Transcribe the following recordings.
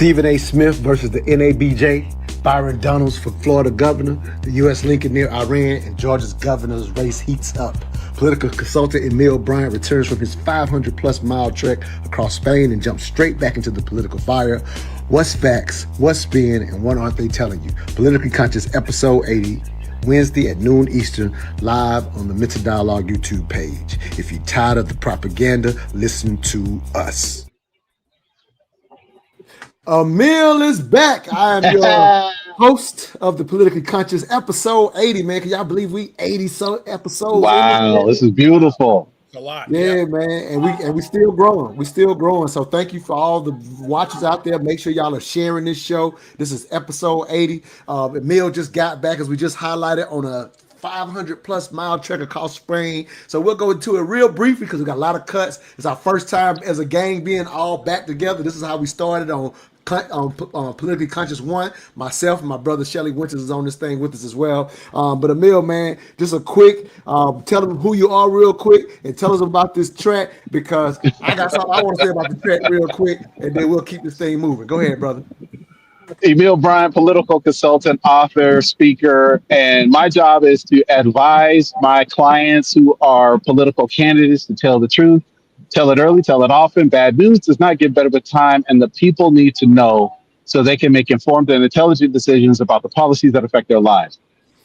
Stephen A. Smith versus the NABJ, Byron Donalds for Florida governor, the U.S. Lincoln near Iran, and Georgia's governor's race heats up. Political consultant Emille Bryant returns from his 500-plus mile trek across Spain and jumps straight back into the political fire. What's facts, what's spin, and what aren't they telling you? Politically Conscious, episode 80, Wednesday at noon Eastern, live on the Mental Dialogue YouTube page. If you're tired of the propaganda, listen to us. Emille is back. I am your host of the Politically Conscious, episode 80, man. Can y'all believe we 80 episodes? Wow, this is beautiful. A lot. Yeah, man. And we still growing. We still growing. So thank you for all the watchers out there. Make sure y'all are sharing this show. This is episode 80. Emille just got back, as we just highlighted, on a 500-plus mile trek across Spain. So we'll go into it real briefly because we got a lot of cuts. It's our first time as a gang being all back together. This is how we started on Politically Conscious 1. Myself and my brother Shelly Winters is on this thing with us as well. But Emille, man, just a quick, tell them who you are real quick and tell us about this track, because I got something I want to say about the track real quick, and then we'll keep this thing moving. Go ahead, brother. Emille Bryant, political consultant, author, speaker, and my job is to advise my clients who are political candidates to tell the truth. Tell it early, tell it often. Bad news does not get better with time, and the people need to know so they can make informed and intelligent decisions about the policies that affect their lives.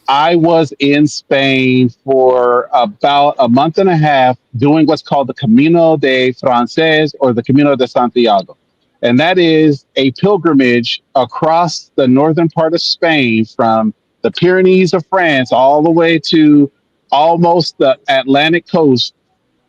I was in Spain for about a month and a half doing what's called the Camino de Frances, or the Camino de Santiago. And that is a pilgrimage across the northern part of Spain, from the Pyrenees of France all the way to almost the Atlantic coast.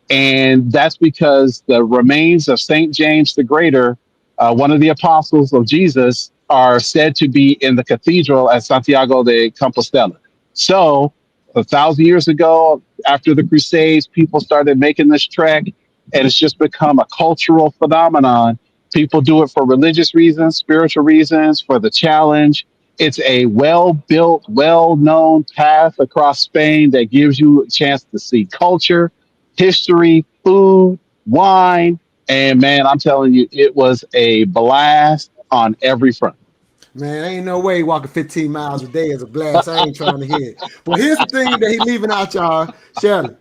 And that's because the remains of St. James the Greater, one of the apostles of Jesus, are said to be in the cathedral at Santiago de Compostela. So 1,000 years ago, after the Crusades, people started making this trek, and it's just become a cultural phenomenon. People do it for religious reasons, spiritual reasons, for the challenge. It's a well-built, well-known path across Spain that gives you a chance to see culture, history, food, wine, and man, I'm telling you, it was a blast on every front. Man, ain't no way walking 15 miles a day is a blast. I ain't trying to hear it. But here's the thing that he leaving out, y'all. Shelly,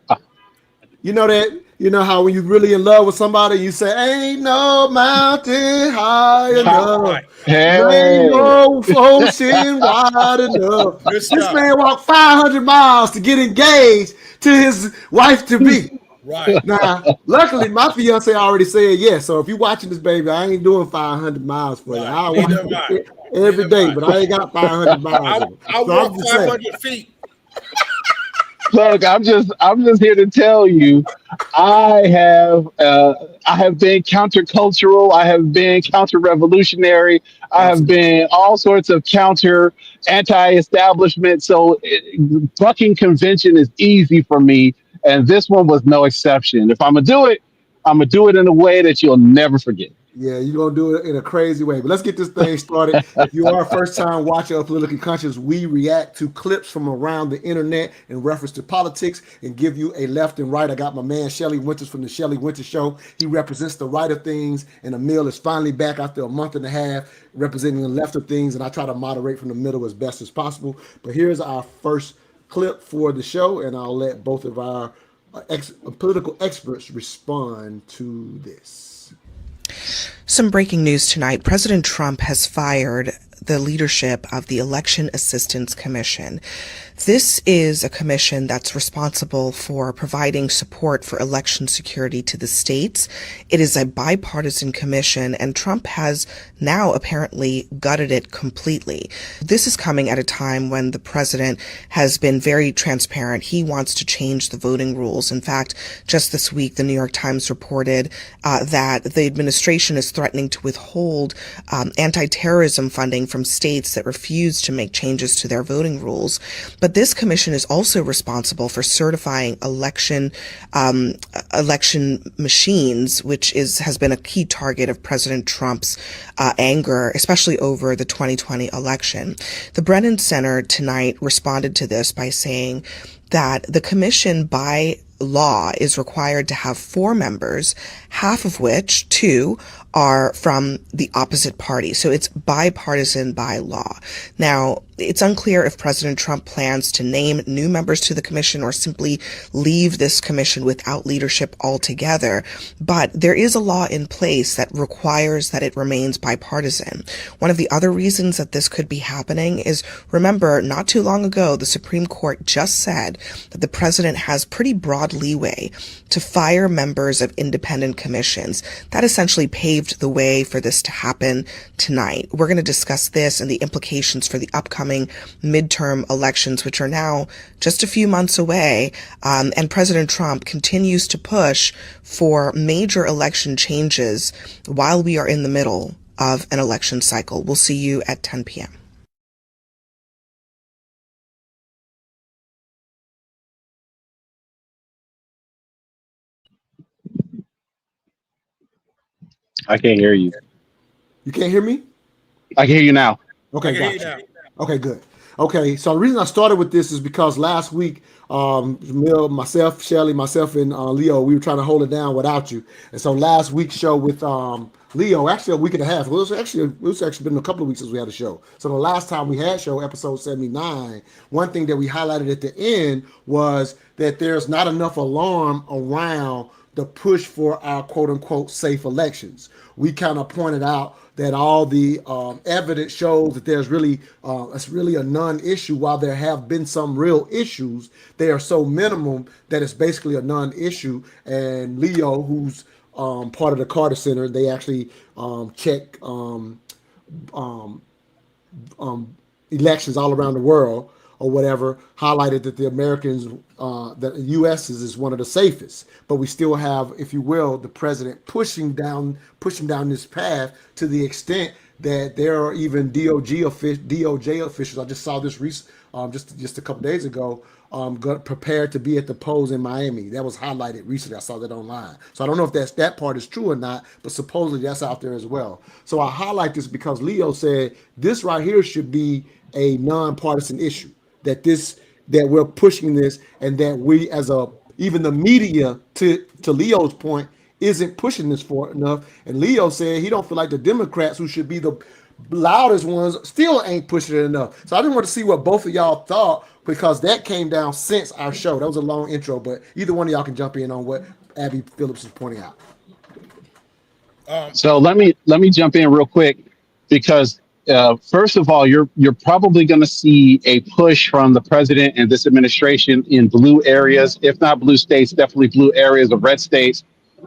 you know how when you're really in love with somebody, you say, ain't no mountain high enough. Hey. Ain't no ocean wide enough. This man walked 500 miles to get engaged to his wife-to-be. Right. Now, luckily, my fiance already said yes. So if you're watching this, baby, I ain't doing 500 miles for you. I'll watch it every day, but I ain't got 500 miles. I walk 500 feet. Look, I'm just here to tell you, I have been countercultural. I have been counter-revolutionary. I have been all sorts of anti-establishment. So bucking convention is easy for me, and this one was no exception. If I'm gonna do it, I'm gonna do it in a way that you'll never forget. Yeah, you're going to do it in a crazy way. But let's get this thing started. If you are a first-time watcher of Politically Conscious, we react to clips from around the internet in reference to politics and give you a left and right. I got my man Shelly Winters from the Shelly Winters Show. He represents the right of things, and Emille is finally back after a month and a half representing the left of things, and I try to moderate from the middle as best as possible. But here's our first clip for the show, and I'll let both of our political experts respond to this. Some breaking news tonight. President Trump has fired the leadership of the Election Assistance Commission. This is a commission that's responsible for providing support for election security to the states. It is a bipartisan commission, and Trump has now apparently gutted it completely. This is coming at a time when the president has been very transparent. He wants to change the voting rules. In fact, just this week, the New York Times reported that the administration is threatening to withhold anti-terrorism funding from states that refuse to make changes to their voting rules. But this commission is also responsible for certifying election machines, which has been a key target of President Trump's anger, especially over the 2020 election. The Brennan Center tonight responded to this by saying that the commission, by law, is required to have 4 members, half of which, 2, are from the opposite party. So it's bipartisan by law. Now, it's unclear if President Trump plans to name new members to the commission or simply leave this commission without leadership altogether. But there is a law in place that requires that it remains bipartisan. One of the other reasons that this could be happening is, remember, not too long ago, the Supreme Court just said that the president has pretty broad leeway to fire members of independent commissions. That essentially paved the way for this to happen tonight. We're going to discuss this and the implications for the upcoming midterm elections, which are now just a few months away. And President Trump continues to push for major election changes while we are in the middle of an election cycle. We'll see you at 10 p.m. I can't hear you. You can't hear me? I can hear you now. Okay, gotcha. Okay, good. Okay, so the reason I started with this is because last week, myself, Shelly, myself, and Leo, we were trying to hold it down without you. And so last week's show with Leo, actually a week and a half. It was actually been a couple of weeks since we had a show. So the last time we had show, episode 79, one thing that we highlighted at the end was that there's not enough alarm around the push for our quote unquote safe elections. We kind of pointed out that all the evidence shows that there's really it's really a non-issue. While there have been some real issues, they are so minimal that it's basically a non-issue. And Leo, who's part of the Carter Center, they actually check elections all around the world or whatever, highlighted that the Americans, that the U.S. is one of the safest. But we still have, if you will, the president pushing down this path to the extent that there are even DOJ officials. I just saw this just a couple days ago, prepared to be at the polls in Miami. That was highlighted recently. I saw that online. So I don't know if that part is true or not, but supposedly that's out there as well. So I highlight this because Leo said this right here should be a nonpartisan issue. That we're pushing this, and that we even the media, to Leo's point, isn't pushing this for enough. And Leo said he don't feel like the Democrats, who should be the loudest ones, still ain't pushing it enough. So I just want to see what both of y'all thought, because that came down since our show. That was a long intro, but either one of y'all can jump in on what Abby Phillips is pointing out. So let me jump in real quick, because first of all, you're probably going to see a push from the president and this administration in blue areas, if not blue states, definitely blue areas of red states,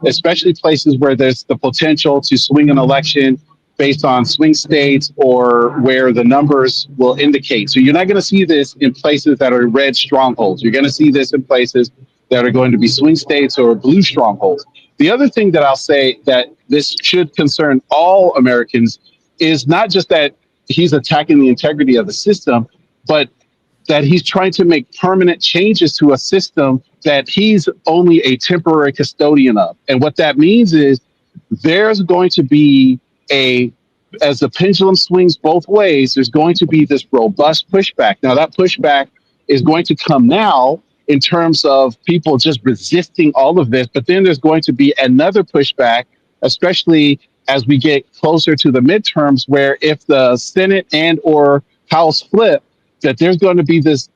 especially places where there's the potential to swing an election based on swing states or where the numbers will indicate. So you're not going to see this in places that are red strongholds. You're going to see this in places that are going to be swing states or blue strongholds. The other thing that I'll say that this should concern all Americans is not just that he's attacking the integrity of the system, but that he's trying to make permanent changes to a system that he's only a temporary custodian of. And what that means is there's going to be as the pendulum swings both ways, there's going to be this robust pushback. Now, that pushback is going to come now in terms of people just resisting all of this, but then there's going to be another pushback, especially as we get closer to the midterms, where if the Senate and or House flip, that there's going to be this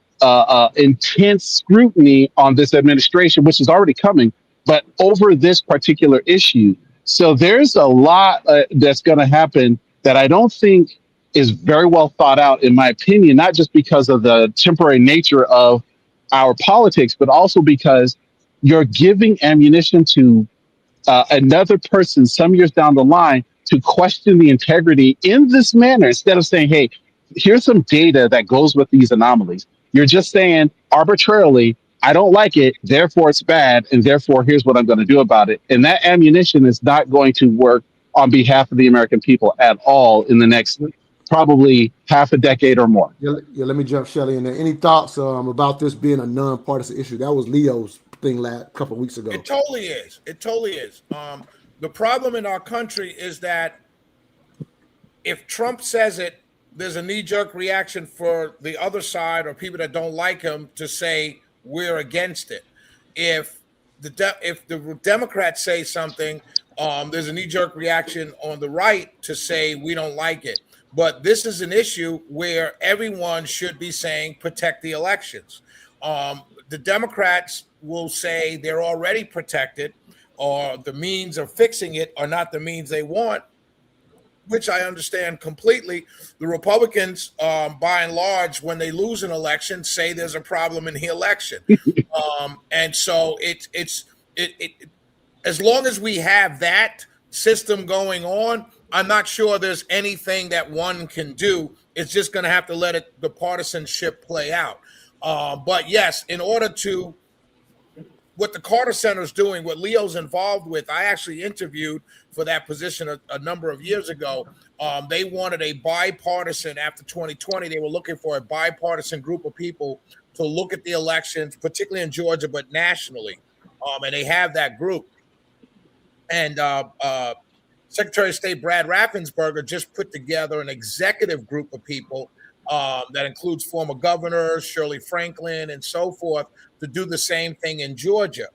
intense scrutiny on this administration, which is already coming, but over this particular issue. So there's a lot that's going to happen that I don't think is very well thought out, in my opinion, not just because of the temporary nature of our politics, but also because you're giving ammunition to another person some years down the line to question the integrity in this manner, instead of saying, hey, here's some data that goes with these anomalies. You're just saying arbitrarily, I don't like it, therefore it's bad, and therefore here's what I'm going to do about it. And that ammunition is not going to work on behalf of the American people at all in the next probably half a decade or more. Yeah, let me jump Shelly in there. Any thoughts about this being a nonpartisan issue? That was Leo's thing a couple of weeks ago. It totally is. It totally is. The problem in our country is that if Trump says it, there's a knee-jerk reaction for the other side or people that don't like him to say we're against it. If the Democrats say something, There's a knee-jerk reaction on the right to say we don't like it. But this is an issue where everyone should be saying protect the elections. The Democrats will say they're already protected, or the means of fixing it are not the means they want, which I understand completely. The Republicans, by and large, when they lose an election, say there's a problem in the election, and so it as long as we have that system going on, I'm not sure there's anything that one can do. It's just going to have to let the partisanship play out. But yes, in order to what the Carter Center is doing, what Leo's involved with, I actually interviewed for that position a number of years ago. They wanted a bipartisan after 2020. They were looking for a bipartisan group of people to look at the elections, particularly in Georgia, but nationally. And they have that group. And Secretary of State Brad Raffensperger just put together an executive group of people that includes former governors, Shirley Franklin, and so forth, to do the same thing in Georgia.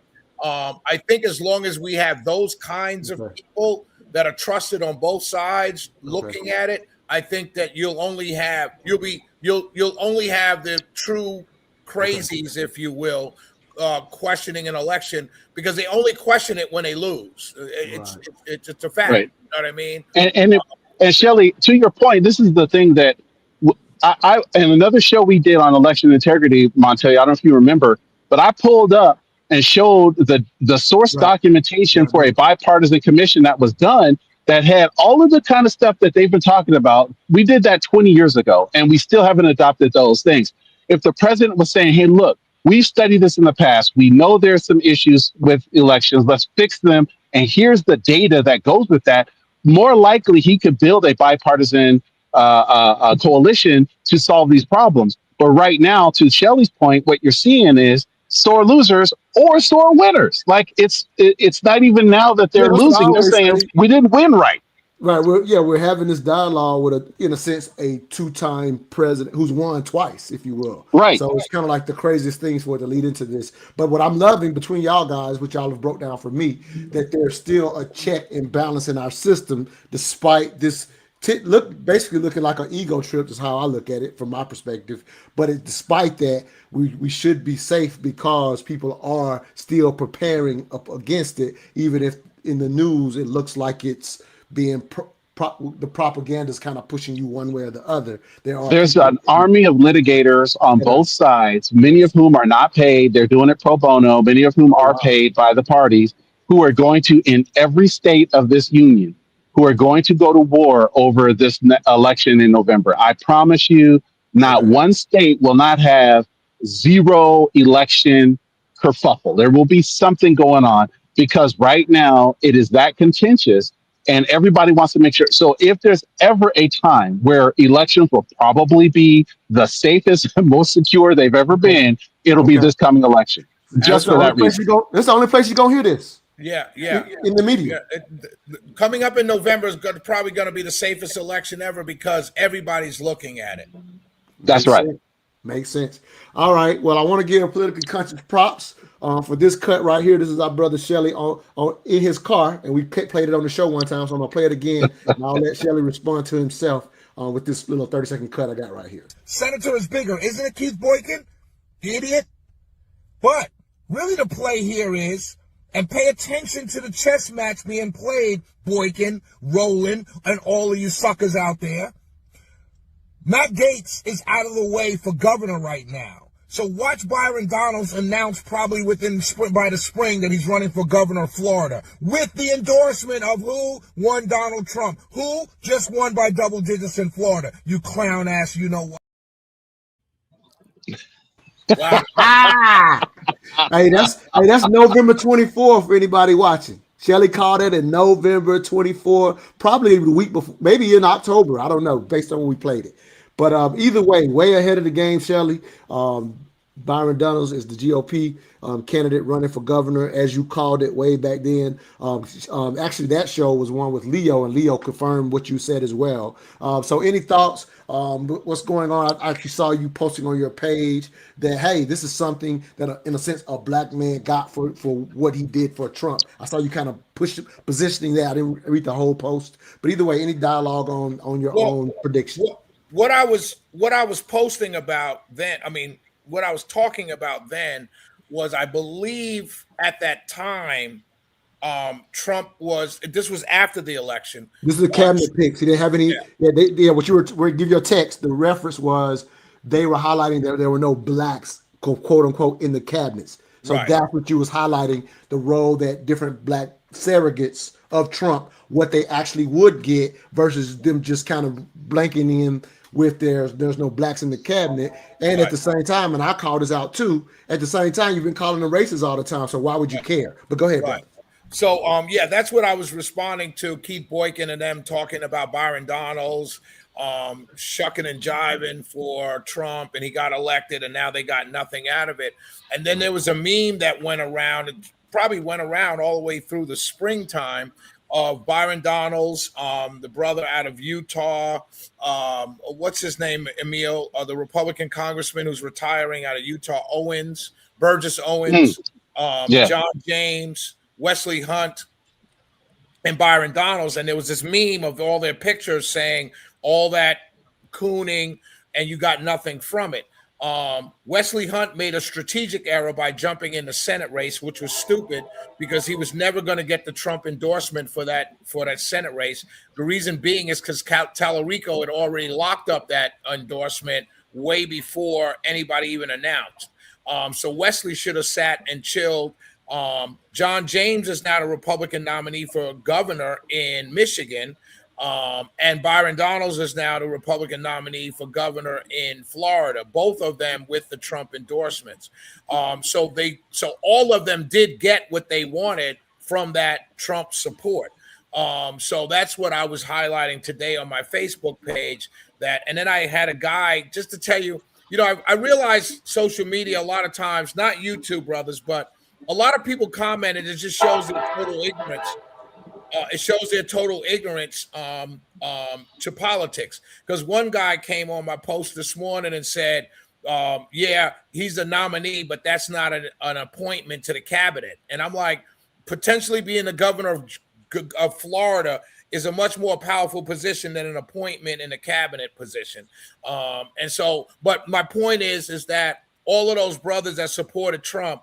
I think as long as we have those kinds of people that are trusted on both sides looking at it, I think that you'll only have the true crazies, if you will, questioning an election, because they only question it when they lose. It's a fact. Right. You know what I mean? And Shelley, to your point, this is the thing that I in another show we did on election integrity, Monte, I don't know if you remember, but I pulled up and showed the source documentation for a bipartisan commission that was done that had all of the kind of stuff that they've been talking about. We did that 20 years ago, and we still haven't adopted those things. If the president was saying, hey, look, we've studied this in the past, we know there's some issues with elections, let's fix them, and here's the data that goes with that, more likely he could build a bipartisan coalition to solve these problems. But right now, to Shelley's point, what you're seeing is sore losers or sore winners. Like it's not even now that they're losing. They're saying we didn't win right. Right. We're having this dialogue with in a sense, a two-time president who's won twice, if you will. Right. So it's kind of like the craziest things for it to lead into this. But what I'm loving between y'all guys, which y'all have broke down for me, that there's still a check and balance in our system, despite this basically looking like an ego trip is how I look at it from my perspective. But despite that, we should be safe because people are still preparing up against it, even if in the news it looks like it's being the propaganda is kind of pushing you one way or the other. There's an army of litigators on both sides, many of whom are not paid. They're doing it pro bono. Many of whom are paid by the parties, who are going to, in every state of this union, who are going to go to war over this election in November. I promise you, not one state will not have zero election kerfuffle. There will be something going on because right now it is that contentious. And everybody wants to make sure. So if there's ever a time where elections will probably be the safest and most secure they've ever been, it'll be this coming election. Just for that reason. That's the only place you're going to hear this. Yeah. In the media. Coming up in November is probably going to be the safest election ever because everybody's looking at it. That's right. Makes sense. All right. Well, I want to give politically conscious props for this cut right here. This is our brother Shelly on in his car, and we played it on the show one time, so I'm gonna play it again, and I'll let Shelly respond to himself with this little 30-second cut I got right here. Senator is bigger, isn't it, Keith Boykin? The idiot. But really, the play here is, and pay attention to the chess match being played, Boykin, Roland, and all of you suckers out there. Matt Gaetz is out of the way for governor right now. So watch Byron Donalds announce probably by the spring that he's running for governor of Florida with the endorsement of who? One Donald Trump. Who? Just won by double digits in Florida. You clown ass, you know what? Wow. Hey, that's November 24th for anybody watching. Shelly called it in November 24th, probably the week before, maybe in October. I don't know, based on when we played it. But either way ahead of the game, Shelly. Byron Donalds is the GOP candidate running for governor, as you called it way back then. Actually, that show was one with Leo, and Leo confirmed what you said as well. So, any thoughts? What's going on? I actually saw you posting on your page that, hey, this is something that, in a sense, a black man got for what he did for Trump. I saw you kind of positioning that. I didn't read the whole post, but either way, any dialogue on your own prediction? What I was posting about then, what I was talking about then was, I believe at that time, this was after the election. This is a cabinet pick. See, they have any? Yeah. What you were give your text. The reference was they were highlighting that there were no blacks, quote unquote, in the cabinets. So that's what you was highlighting, the role that different black surrogates of Trump, what they actually would get versus them just kind of blanking in with there's no blacks in the cabinet. And at the same time, and I called this out too, at the same time, you've been calling them racist all the time. So why would you care? But go ahead, brother. So, that's what I was responding to Keith Boykin and them talking about Byron Donalds, shucking and jiving for Trump, and he got elected, and now they got nothing out of it. And then there was a meme that went around, it probably went around all the way through the springtime, of Byron Donalds, the brother out of Utah. What's his name, Emille? The Republican congressman who's retiring out of Utah, Burgess Owens, John James, Wesley Hunt, and Byron Donalds. And there was this meme of all their pictures saying all that cooning and you got nothing from it. Wesley Hunt made a strategic error by jumping in the Senate race, which was stupid because he was never going to get the Trump endorsement for that Senate race. The reason being is because Tallarico had already locked up that endorsement way before anybody even announced. So Wesley should have sat and chilled. John James is now the Republican nominee for governor in Michigan. And Byron Donalds is now the Republican nominee for governor in Florida, both of them with the Trump endorsements. So all of them did get what they wanted from that Trump support. So that's what I was highlighting today on my Facebook page. And then I had a guy, just to tell you, I realize social media a lot of times, not YouTube, brothers, but a lot of people commented. It just shows their total ignorance. It shows their total ignorance to politics. Because one guy came on my post this morning and said, he's a nominee, but that's not an appointment to the cabinet. And I'm like, potentially being the governor of Florida is a much more powerful position than an appointment in a cabinet position. But my point is that all of those brothers that supported Trump,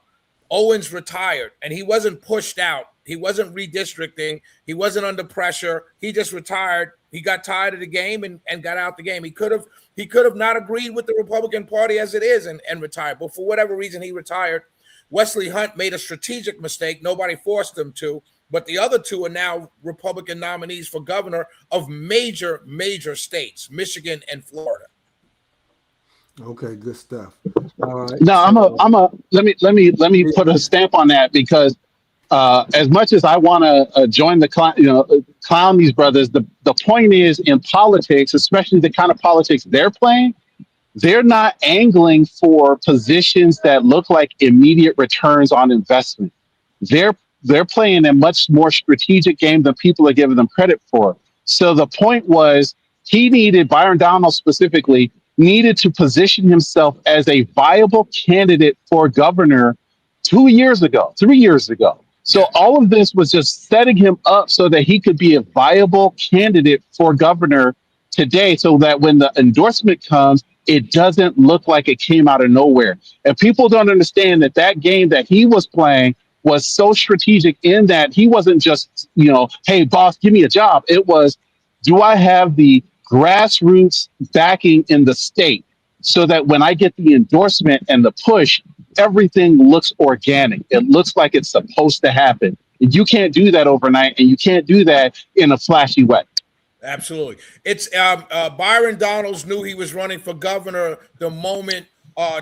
Owens retired and he wasn't pushed out. He wasn't redistricting. He wasn't under pressure. He just retired. He got tired of the game and got out the game. He could have not agreed with the Republican Party as it is and retired. But for whatever reason, he retired. Wesley Hunt made a strategic mistake. Nobody forced him to. But the other two are now Republican nominees for governor of major, major states, Michigan and Florida. Okay, good stuff. All right. No, let me put a stamp on that because as much as I want to join the clown these brothers, the point is in politics, especially the kind of politics they're playing, they're not angling for positions that look like immediate returns on investment. They're playing a much more strategic game than people are giving them credit for. So the point was Byron Donalds specifically needed to position himself as a viable candidate for governor 3 years ago. So all of this was just setting him up so that he could be a viable candidate for governor today, so that when the endorsement comes, it doesn't look like it came out of nowhere. And people don't understand that game that he was playing was so strategic in that he wasn't just, hey, boss, give me a job. It was, do I have the grassroots backing in the state so that when I get the endorsement and the push, everything looks organic. It looks like it's supposed to happen. You can't do that overnight, and you can't do that in a flashy way. Absolutely. It's Byron Donalds knew he was running for governor the moment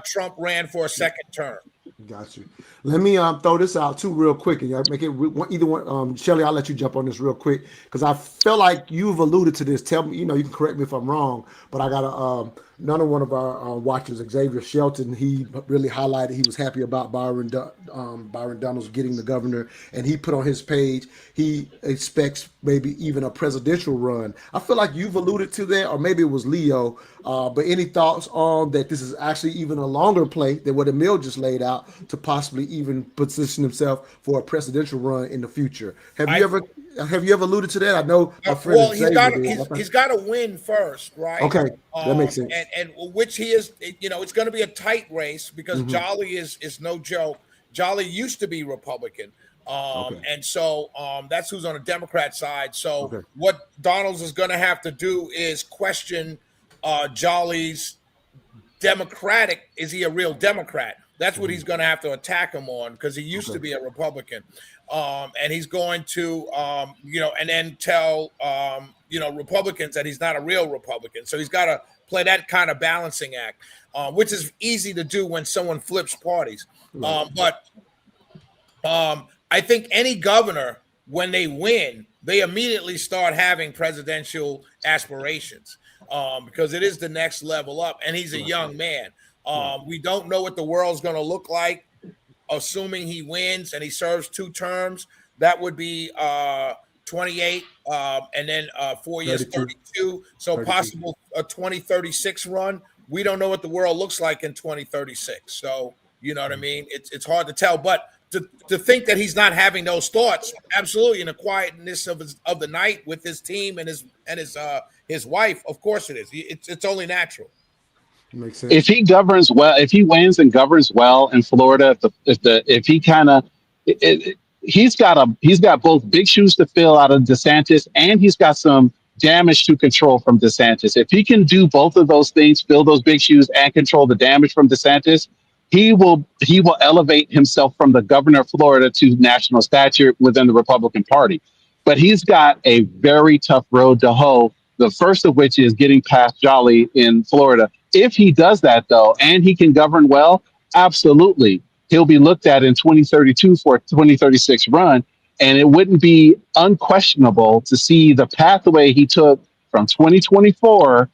Trump ran for a second term. Got you. Let me throw this out too real quick, and y'all make it either one. Shelly, I'll let you jump on this real quick because I feel like you've alluded to this. Tell me, you can correct me if I'm wrong, but I got another one of our watchers, Xavier Shelton. He really highlighted he was happy about Byron Donalds getting the governor, and he put on his page he expects maybe even a presidential run. I feel like you've alluded to that, or maybe it was Leo. But any thoughts on that? This is actually even a longer play than what Emille just laid out to possibly even position himself for a presidential run in the future. Have you ever alluded to that? I know my friend Well, Xavier he's got to win first, right? Okay, that makes sense. And which he is, it's going to be a tight race because Jolly is no joke. Jolly used to be Republican. And so that's who's on the Democrat side. So what Donalds is going to have to do is question Jolly's Democratic. Is he a real Democrat? That's what he's going to have to attack him on because he used to be a Republican. And he's going to, and then tell, Republicans that he's not a real Republican. So he's got to play that kind of balancing act, which is easy to do when someone flips parties. But I think any governor, when they win, they immediately start having presidential aspirations because it is the next level up. And he's a young man. We don't know what the world's going to look like, assuming he wins and he serves 2 terms. That would be 28 and then 4 years, 32. So 32. Possible a 2036 run. We don't know what the world looks like in 2036. So, you know what I mean? It's hard to tell. But to think that he's not having those thoughts, absolutely, in the quietness of the night with his team and his wife, of course it is. It's only natural. Makes sense. If he governs well, if he wins and governs well in Florida, if he kind of, he's got both big shoes to fill out of DeSantis, and he's got some damage to control from DeSantis. If he can do both of those things, fill those big shoes and control the damage from DeSantis, he will elevate himself from the governor of Florida to national stature within the Republican Party. But he's got a very tough road to hoe. The first of which is getting past Jolly in Florida. If he does that, though, and he can govern well, absolutely, he'll be looked at in 2032 for a 2036 run. And it wouldn't be unquestionable to see the pathway he took from 2024,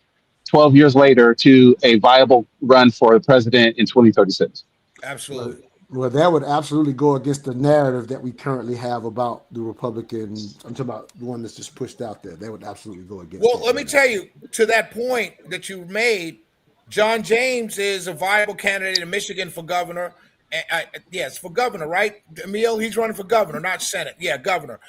12 years later, to a viable run for the president in 2036. Absolutely. Well, that would absolutely go against the narrative that we currently have about the Republicans. I'm talking about the one that's just pushed out there. That would absolutely go against. Well, let me tell you, to that point that you made, John James is a viable candidate in Michigan for governor. Yes, for governor, right? Emille, he's running for governor, not Senate. Yeah, governor.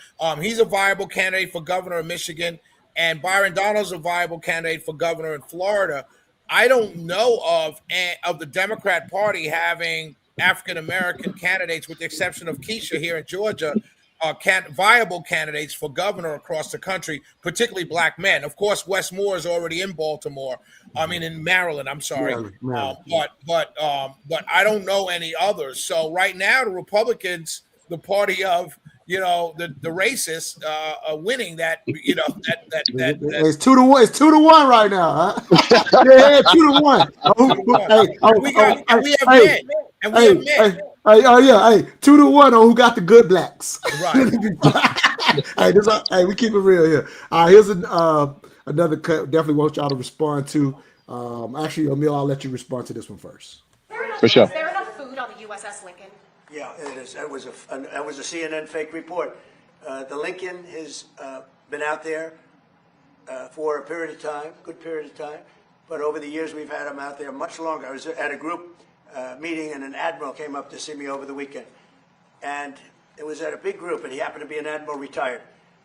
He's a viable candidate for governor in Michigan, and Byron Donalds is a viable candidate for governor in Florida. I don't know of the Democrat Party having African-American candidates, with the exception of Keisha here in Georgia, viable candidates for governor across the country, particularly black men. Of course, Wes Moore is already in Baltimore. I mean, in Maryland. I'm sorry, but I don't know any others. So right now, the Republicans, the party of the racists, are winning that. It's 2-1. It's 2-1 right now. Huh? Yeah, 2-1. We have men. And we have men. Hey, 2-1 on who got the good blacks. Right. Hey, we keep it real here. Here's another cut. Definitely want y'all to respond to. Actually, Emille, I'll let you respond to this one first. For sure. Is there enough food on the USS Lincoln? Yeah, it is. That was a CNN fake report. The Lincoln has been out there for a period of time, good period of time. But over the years, we've had them out there much longer. I was at a group meeting, and an admiral came up to see me over the weekend. And it was at a big group, and he happened to be an admiral retired.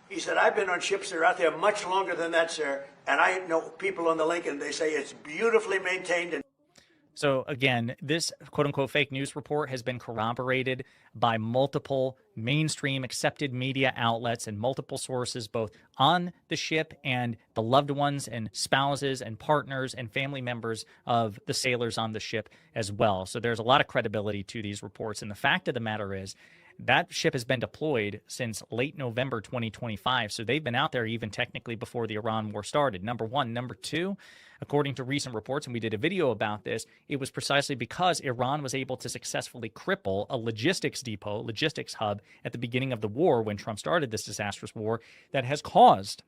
He said, I've been on ships that are out there much longer than that, sir. And I know people on the Lincoln, they say it's beautifully maintained. And so again, this quote-unquote fake news report has been corroborated by multiple mainstream accepted media outlets and multiple sources, both on the ship and the loved ones and spouses and partners and family members of the sailors on the ship as well. So there's a lot of credibility to these reports. And the fact of the matter is That ship has been deployed since late November 2025. So they've been out there even technically before the Iran war started. Number one. Number two, according to recent reports, and we did a video about this, it was precisely because Iran was able to successfully cripple a logistics depot, logistics hub at the beginning of the war when Trump started this disastrous war that has caused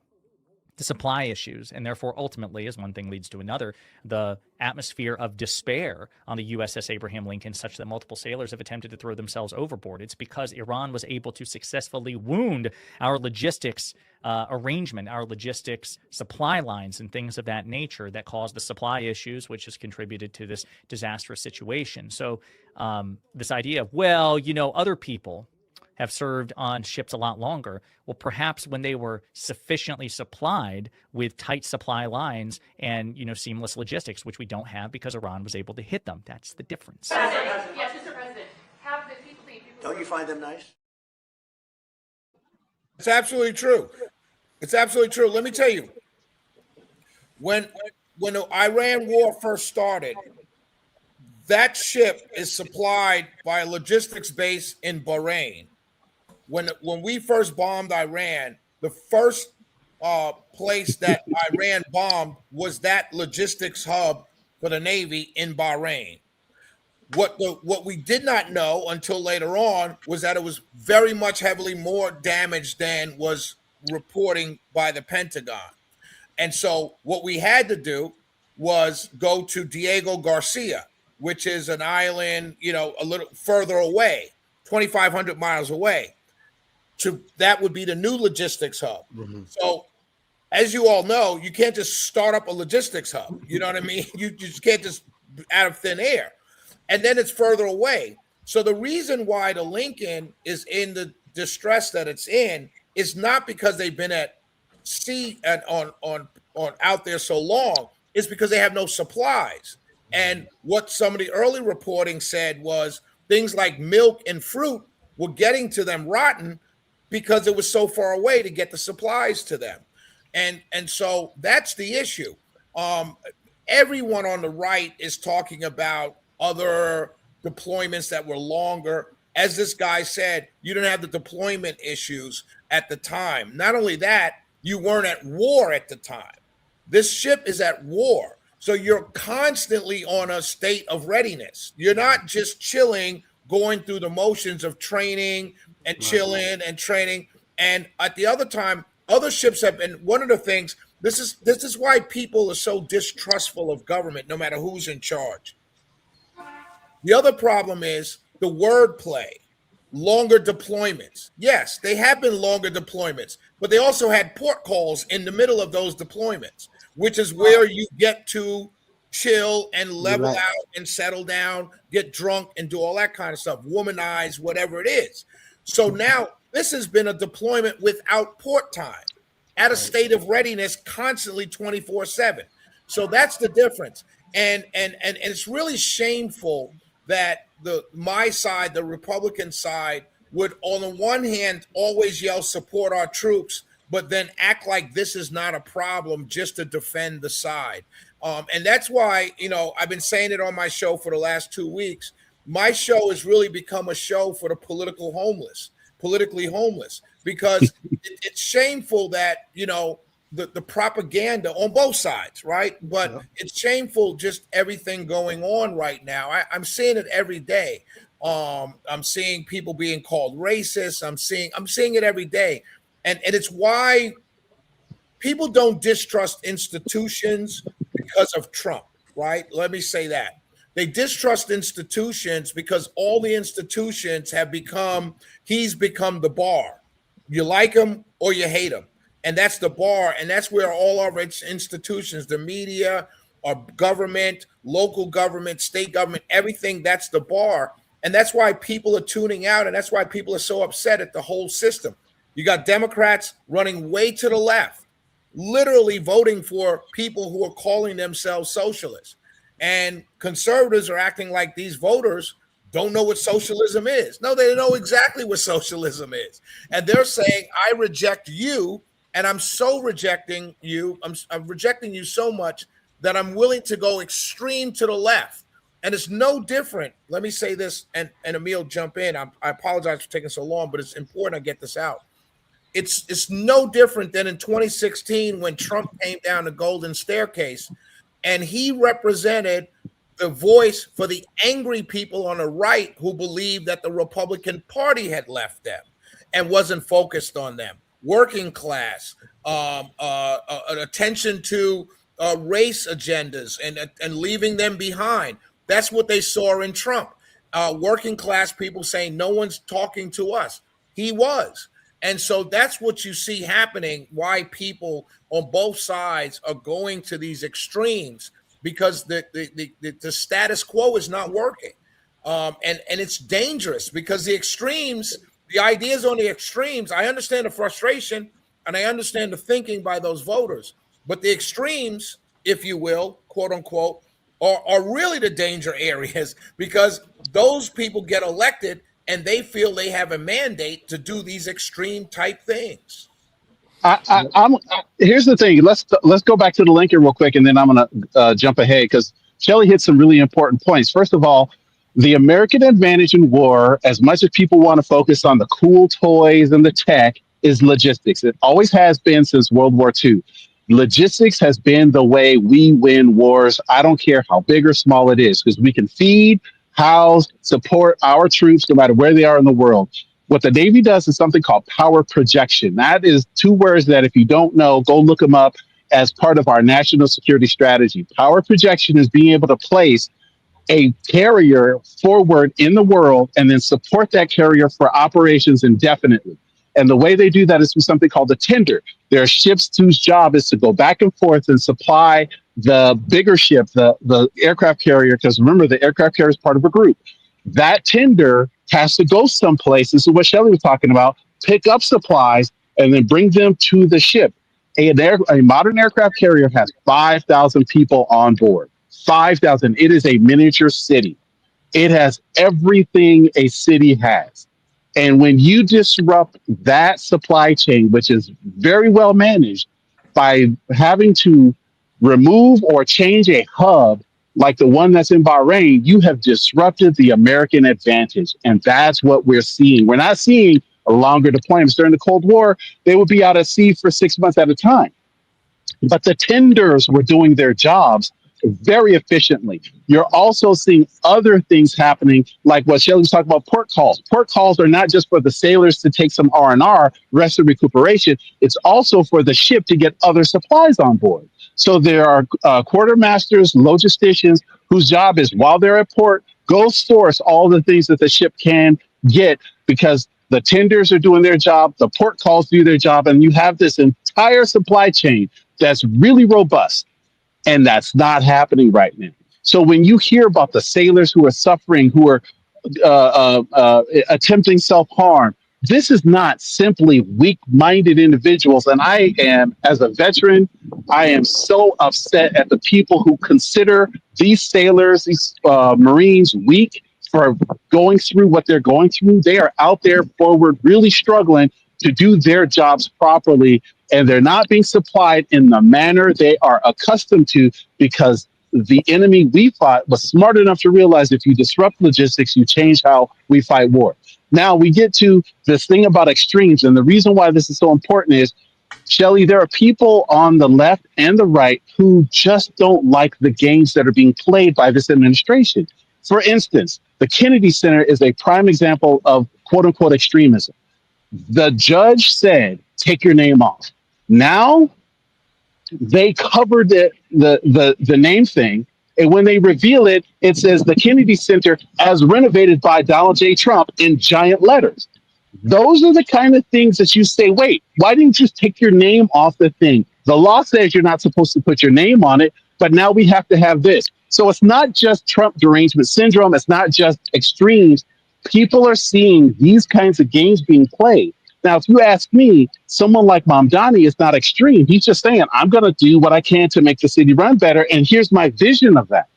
the supply issues, and therefore ultimately, as one thing leads to another, the atmosphere of despair on the USS Abraham Lincoln, such that multiple sailors have attempted to throw themselves overboard. It's because Iran was able to successfully wound our logistics arrangement, our logistics supply lines and things of that nature that caused the supply issues, which has contributed to this disastrous situation. So this idea of, well, other people have served on ships a lot longer. Well, perhaps when they were sufficiently supplied with tight supply lines and, seamless logistics, which we don't have because Iran was able to hit them. That's the difference. Yes, Mr. President. Have the people leave. Don't you find them nice? It's absolutely true. It's absolutely true. Let me tell you, when the Iran war first started, that ship is supplied by a logistics base in Bahrain. When we first bombed Iran, the first place that Iran bombed was that logistics hub for the Navy in Bahrain. What we did not know until later on was that it was very much heavily more damaged than was reporting by the Pentagon. And so what we had to do was go to Diego Garcia, which is an island, a little further away, 2,500 miles away. That would be the new logistics hub. Mm-hmm. So, as you all know, you can't just start up a logistics hub. You know what I mean? You just can't just out of thin air. And then it's further away. So the reason why the Lincoln is in the distress that it's in is not because they've been at sea and on out there so long. It's because they have no supplies. And what some of the early reporting said was things like milk and fruit were getting to them rotten because it was so far away to get the supplies to them. And so that's the issue. Everyone on the right is talking about other deployments that were longer. As this guy said, you didn't have the deployment issues at the time. Not only that, you weren't at war at the time. This ship is at war. So you're constantly on a state of readiness. You're not just chilling, going through the motions of training and chilling and training. And at the other time, other ships have been, one of the things, this is why people are so distrustful of government, no matter who's in charge. The other problem is the wordplay, longer deployments. Yes, they have been longer deployments, but they also had port calls in the middle of those deployments, which is where you get to chill and level out and settle down, get drunk and do all that kind of stuff, womanize, whatever it is. So now this has been a deployment without port time, at a state of readiness constantly 24/7. So that's the difference. And it's really shameful that my side, the Republican side, would on the one hand always yell support our troops, but then act like this is not a problem just to defend the side. And that's why, I've been saying it on my show for the last 2 weeks. My show has really become a show for the politically homeless, because it's shameful that, the propaganda on both sides, right? But it's shameful just everything going on right now. I'm seeing it every day. I'm seeing people being called racist. I'm seeing it every day. And it's why people don't distrust institutions because of Trump, right? Let me say that. They distrust institutions because all the institutions he's become the bar. You like him or you hate him. And that's the bar. And that's where all our institutions, the media, our government, local government, state government, everything, that's the bar. And that's why people are tuning out. And that's why people are so upset at the whole system. You got Democrats running way to the left, literally voting for people who are calling themselves socialists. And conservatives are acting like these voters don't know what socialism is. No, they know exactly what socialism is. And they're saying, I reject you, and I'm so rejecting you. I'm rejecting you so much that I'm willing to go extreme to the left. And it's no different. Let me say this, and Emille jump in. I apologize for taking so long, but it's important I get this out. It's no different than in 2016 when Trump came down the golden staircase, and he represented the voice for the angry people on the right who believed that the Republican Party had left them and wasn't focused on them. Working class, attention to race agendas and leaving them behind. That's what they saw in Trump. Working class people saying no one's talking to us. He was. And so that's what you see happening, why people on both sides are going to these extremes, because the status quo is not working. And it's dangerous because the extremes, the ideas on the extremes, I understand the frustration and I understand the thinking by those voters, but the extremes, if you will, quote unquote, are really the danger areas, because those people get elected and they feel they have a mandate to do these extreme type things. Here's the thing. Let's go back to the Lincoln real quick, and then I'm going to jump ahead because Shelley hit some really important points. First of all, the American advantage in war, as much as people want to focus on the cool toys and the tech, is logistics. It always has been since World War II. Logistics has been the way we win wars. I don't care how big or small it is, because we can feed, house, support our troops no matter where they are in the world. What the Navy does is something called power projection. That is two words that if you don't know, go look them up as part of our national security strategy. Power projection is being able to place a carrier forward in the world and then support that carrier for operations indefinitely. And the way they do that is through something called a tender. There are ships whose job is to go back and forth and supply the bigger ship, the aircraft carrier, because remember, the aircraft carrier is part of a group. That tender has to go someplace. This is what Shelley was talking about, pick up supplies and then bring them to the ship. A modern aircraft carrier has 5,000 people on board. 5,000. It is a miniature city. It has everything a city has. And when you disrupt that supply chain, which is very well managed, by having to remove or change a hub like the one that's in Bahrain, you have disrupted the American advantage. And that's what we're seeing. We're not seeing a longer deployments. During the Cold War, they would be out at sea for 6 months at a time. But the tenders were doing their jobs very efficiently. You're also seeing other things happening, like what Shelley was talking about, port calls. Port calls are not just for the sailors to take some R&R, rest and recuperation. It's also for the ship to get other supplies on board. So there are quartermasters, logisticians, whose job is, while they're at port, go source all the things that the ship can get, because the tenders are doing their job, the port calls do their job, and you have this entire supply chain that's really robust. And that's not happening right now. So when you hear about the sailors who are suffering, who are attempting self-harm, this is not simply weak-minded individuals. And I am, as a veteran, I am so upset at the people who consider these sailors, these Marines, weak for going through what they're going through. They are out there forward, really struggling to do their jobs properly. And they're not being supplied in the manner they are accustomed to, because the enemy we fought was smart enough to realize if you disrupt logistics, you change how we fight war. Now we get to this thing about extremes. And the reason why this is so important is, Shelley, there are people on the left and the right who just don't like the games that are being played by this administration. For instance, the Kennedy Center is a prime example of quote unquote extremism. The judge said, take your name off. Now they covered the name thing. And when they reveal it, it says the Kennedy Center as renovated by Donald J. Trump in giant letters. Those are the kind of things that you say, wait, why didn't you just take your name off the thing? The law says you're not supposed to put your name on it, but now we have to have this. So it's not just Trump derangement syndrome. It's not just extremes. People are seeing these kinds of games being played. Now, if you ask me, someone like Mamdani is not extreme. He's just saying, I'm going to do what I can to make the city run better. And here's my vision of that.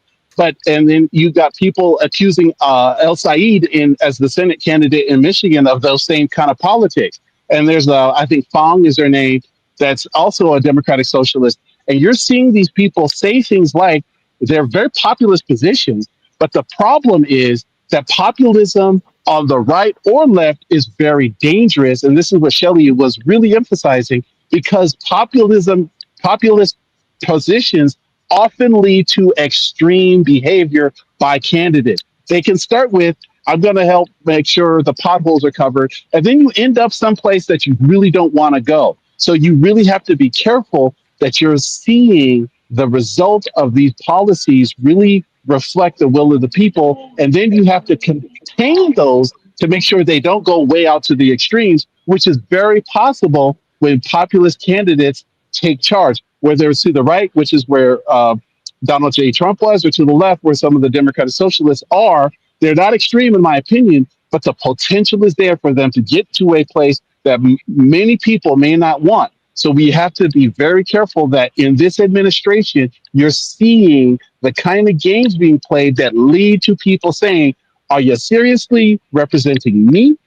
And then you got people accusing El Said as the Senate candidate in Michigan of those same kind of politics. And there's, I think Fong is her name, that's also a Democratic socialist. And you're seeing these people say things like, they're very populist positions, But the problem is that populism on the right or left is very dangerous. And this is what Shelley was really emphasizing, because populist positions often lead to extreme behavior by candidates. They can start with, I'm going to help make sure the potholes are covered. And then you end up someplace that you really don't want to go. So you really have to be careful that you're seeing the result of these policies really reflect the will of the people. And then you have to contain those to make sure they don't go way out to the extremes, which is very possible when populist candidates take charge, whether it's to the right, which is where Donald J. Trump was, or to the left, where some of the Democratic Socialists are. They're not extreme, in my opinion, but the potential is there for them to get to a place that many people may not want. So we have to be very careful that in this administration, you're seeing the kind of games being played that lead to people saying, are you seriously representing me?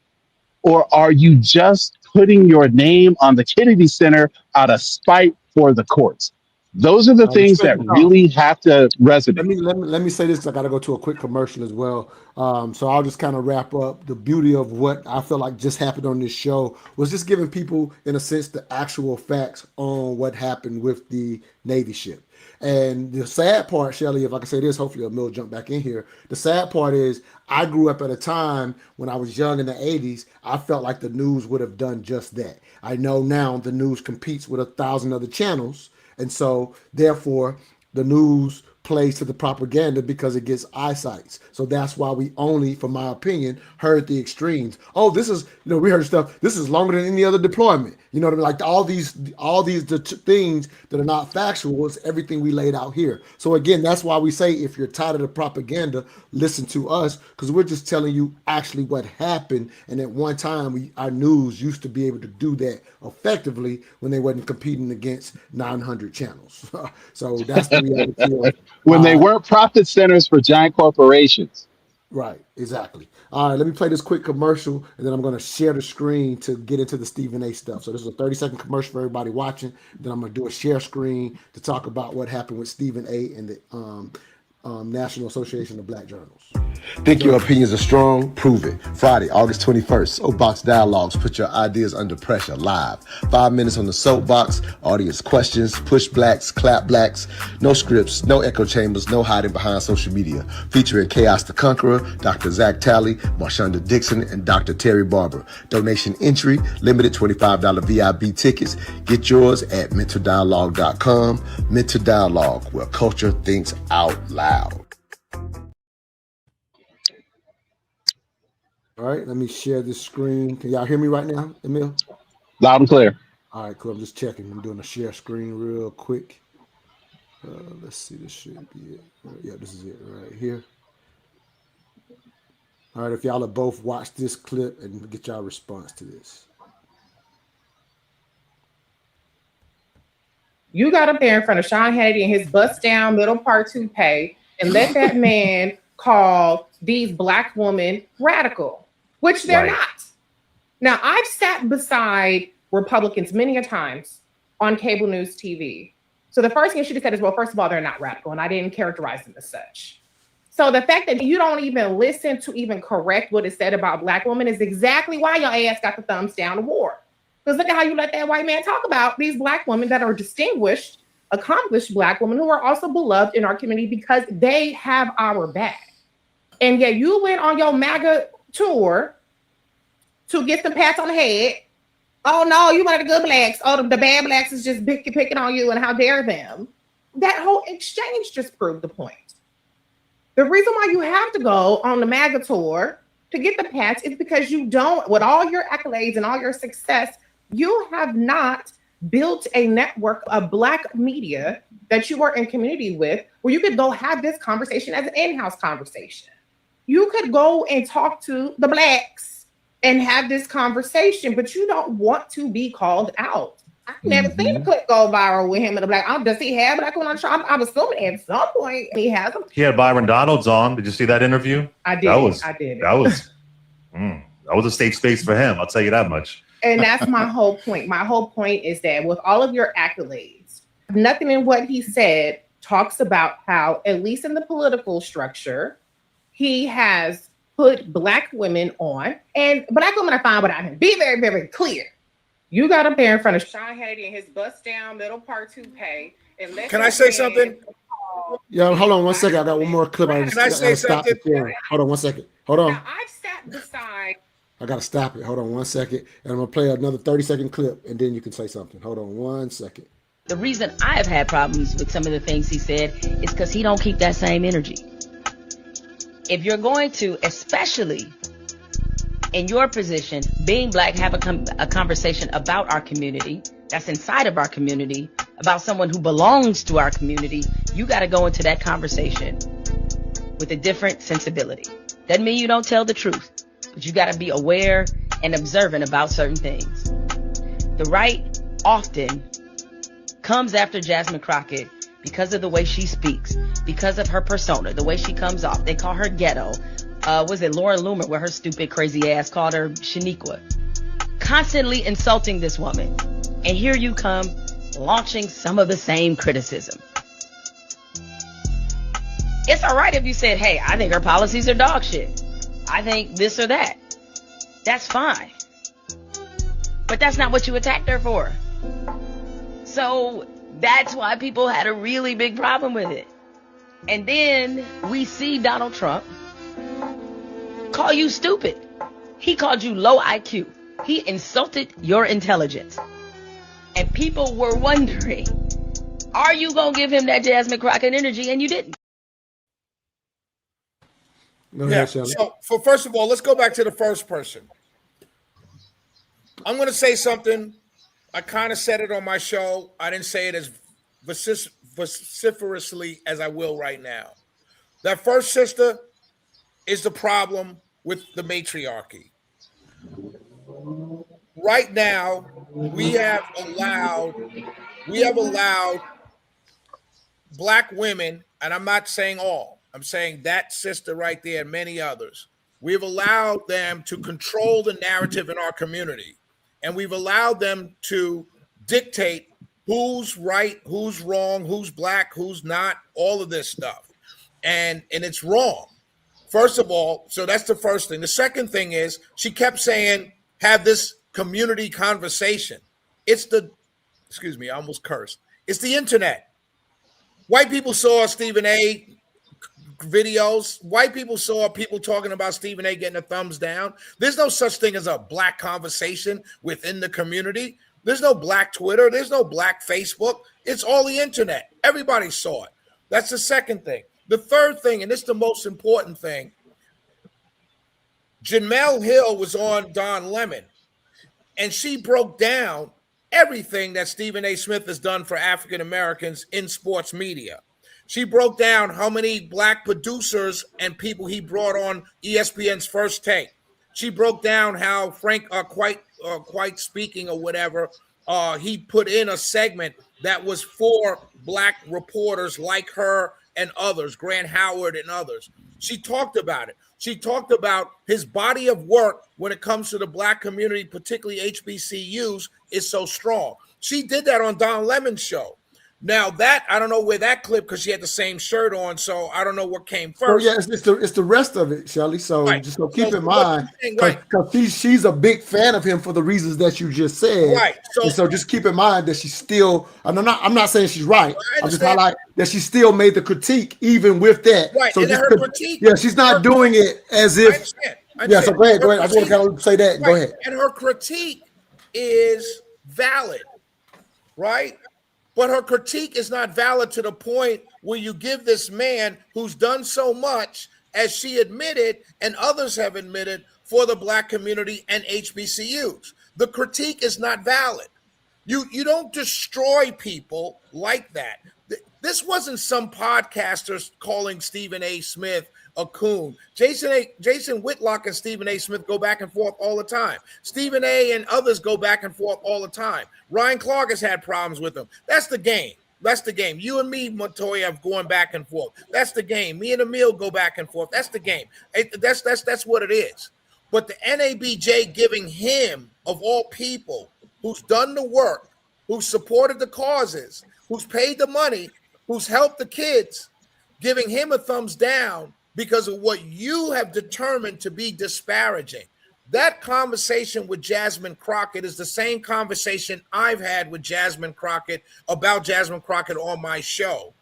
Or are you just putting your name on the Kennedy Center out of spite for the courts? Those are the things that really have to resonate. Let me say this, 'cause I got to go to a quick commercial as well. So I'll just kind of wrap up. The beauty of what I feel like just happened on this show was just giving people, in a sense, the actual facts on what happened with the Navy ship. And the sad part, Shelley, if I can say this, hopefully Emille will jump back in here. The sad part is I grew up at a time when I was young in the 80s. I felt like the news would have done just that. I know now the news competes with 1,000 other channels. And so, therefore, the news plays to the propaganda because it gets eyesights. So that's why we only, from my opinion, heard the extremes. Oh, this is, we heard stuff. This is longer than any other deployment. You know what I mean? Like all these things that are not factual is everything we laid out here. So again, that's why we say, if you're tired of the propaganda, listen to us, because we're just telling you actually what happened. And at one time, our news used to be able to do that effectively when they wasn't competing against 900 channels. So that's the reality. When they weren't profit centers for giant corporations. Right, exactly. All right, let me play this quick commercial, and then I'm going to share the screen to get into the Stephen A. stuff. So this is a 30-second commercial for everybody watching. Then I'm going to do a share screen to talk about what happened with Stephen A. and the National Association of Black Journals. Think your opinions are strong? Prove it. Friday, August 21st, Soapbox Dialogues. Put your ideas under pressure live. 5 minutes on the Soapbox. Audience questions. Push blacks. Clap blacks. No scripts. No echo chambers. No hiding behind social media. Featuring Chaos the Conqueror, Dr. Zach Talley, Marshonda Dixon, and Dr. Terry Barber. Donation entry. Limited $25 VIB tickets. Get yours at mentordialogue.com. Mentor Dialogue, where culture thinks out loud. All right, let me share this screen. Can y'all hear me right now, Emille? Loud and clear. All right, cool. I'm just checking. I'm doing a share screen real quick. Let's see. This should be it. Yeah, this is it right here. All right, if y'all have both watched this clip and get y'all response to this. You got up there in front of Sean Hannity and his bust down middle part toupee and let that man call these black women radical, which they're not. Now, I've sat beside Republicans many a times on cable news TV. So the first thing you should have said is, well, first of all, they're not radical, and I didn't characterize them as such. So the fact that you don't even listen to even correct what is said about black women is exactly why your ass got the thumbs down award. Because look at how you let that white man talk about these black women that are distinguished, accomplished black women who are also beloved in our community because they have our back. And yet you went on your MAGA tour to get some pats on the head. Oh no, you one of the good blacks. Oh, the bad blacks is just picking on you, and how dare them. That whole exchange just proved the point. The reason why you have to go on the MAGA tour to get the pats is because you don't, with all your accolades and all your success, you have not built a network of black media that you are in community with where you could go have this conversation as an in-house conversation. You could go and talk to the blacks and have this conversation, but you don't want to be called out. I've never seen a clip go viral with him and the black. Does he have black women on the show? I'm assuming at some point he has them. He had Byron Donalds on. Did you see that interview? I did. I did. That was a safe space for him. I'll tell you that much. And that's my whole point. My whole point is that with all of your accolades, nothing in what he said talks about how, at least in the political structure, he has put black women on, and black women are fine without him. Be very, very clear. You got up there in front of Sean Hannity and his bust down middle part toupee. And let Can I say something? Yeah, hold on one second. I got one more clip. I Can I say something? Hold on one second. Hold on. Now, I've sat beside. I gotta stop it. Hold on one second, and I'm gonna play another 30-second clip, and then you can say something. Hold on one second. The reason I've had problems with some of the things he said is because he don't keep that same energy. If you're going to, especially in your position, being black, have a conversation about our community, that's inside of our community, about someone who belongs to our community, you got to go into that conversation with a different sensibility. Doesn't mean you don't tell the truth, but you got to be aware and observant about certain things. The right often comes after Jasmine Crockett because of the way she speaks, because of her persona, the way she comes off. They call her ghetto. Was it Lauren Loomer with her stupid, crazy ass called her Shaniqua? Constantly insulting this woman. And here you come launching some of the same criticism. It's all right if you said, hey, I think her policies are dog shit. I think this or that. That's fine. But that's not what you attacked her for. So that's why people had a really big problem with it. And then we see Donald Trump call you stupid. He called you low IQ. He insulted your intelligence. And people were wondering, are you going to give him that Jasmine Crockett energy? And you didn't. Yeah. So, first of all, let's go back to the first person. I'm going to say something. I kind of said it on my show. I didn't say it as vociferously as I will right now. That first sister is the problem with the matriarchy. Right now, we have allowed black women, and I'm not saying all, I'm saying that sister right there and many others. We've allowed them to control the narrative in our community, and we've allowed them to dictate who's right, who's wrong, who's black, who's not, all of this stuff. And it's wrong. First of all, so that's the first thing. The second thing is she kept saying, have this community conversation. It's I almost cursed. It's the internet. White people saw Stephen A. videos. White people saw people talking about Stephen A. getting a thumbs down. There's no such thing as a black conversation within the community. There's no black Twitter. There's no black Facebook. It's all the internet. Everybody saw it. That's the second thing. The third thing, and this is the most important thing, Jemele Hill was on Don Lemon, and she broke down everything that Stephen A. Smith has done for African Americans in sports media. She broke down how many black producers and people he brought on ESPN's First Take. She broke down how Frank, quite speaking or whatever, he put in a segment that was for black reporters like her and others, Grant Howard and others. She talked about it. She talked about his body of work when it comes to the black community, particularly HBCUs, is so strong. She did that on Don Lemon's show. Now that, I don't know where that clip, because she had the same shirt on, so I don't know what came first. Yeah, it's the rest of it, Shelly. So right. Just keep in mind, because she's a big fan of him for the reasons that you just said. Right. So just keep in mind that she's still. I'm not saying she's right. I'm just highlighting that she still made the critique even with that. Right. So and her critique. Yeah, she's not doing it as if. I understand. Yeah. So go ahead. I just want to kind of say that. Right. Go ahead. And her critique is valid, right? But her critique is not valid to the point where you give this man who's done so much, as she admitted and others have admitted, for the black community and HBCUs. The critique is not valid. You don't destroy people like that. This wasn't some podcasters calling Stephen A. Smith a coon. Jason Whitlock and Stephen A. Smith go back and forth all the time. Stephen A. and others go back and forth all the time. Ryan Clark has had problems with him. That's the game. That's the game. You and me, Montoya, have going back and forth. That's the game. Me and Emille go back and forth. That's the game. That's what it is. But the NABJ giving him, of all people, who's done the work, who's supported the causes, who's paid the money, who's helped the kids, giving him a thumbs down, because of what you have determined to be disparaging. That conversation with Jasmine Crockett is the same conversation I've had with Jasmine Crockett about Jasmine Crockett on my show.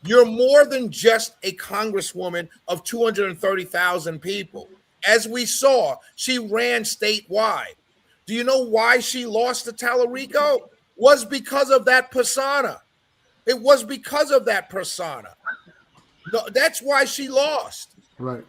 You're more than just a congresswoman of 230,000 people. As we saw, she ran statewide. Do you know why she lost to Tallarico? Was because of that persona. It was because of that persona. No, that's why she lost. Right.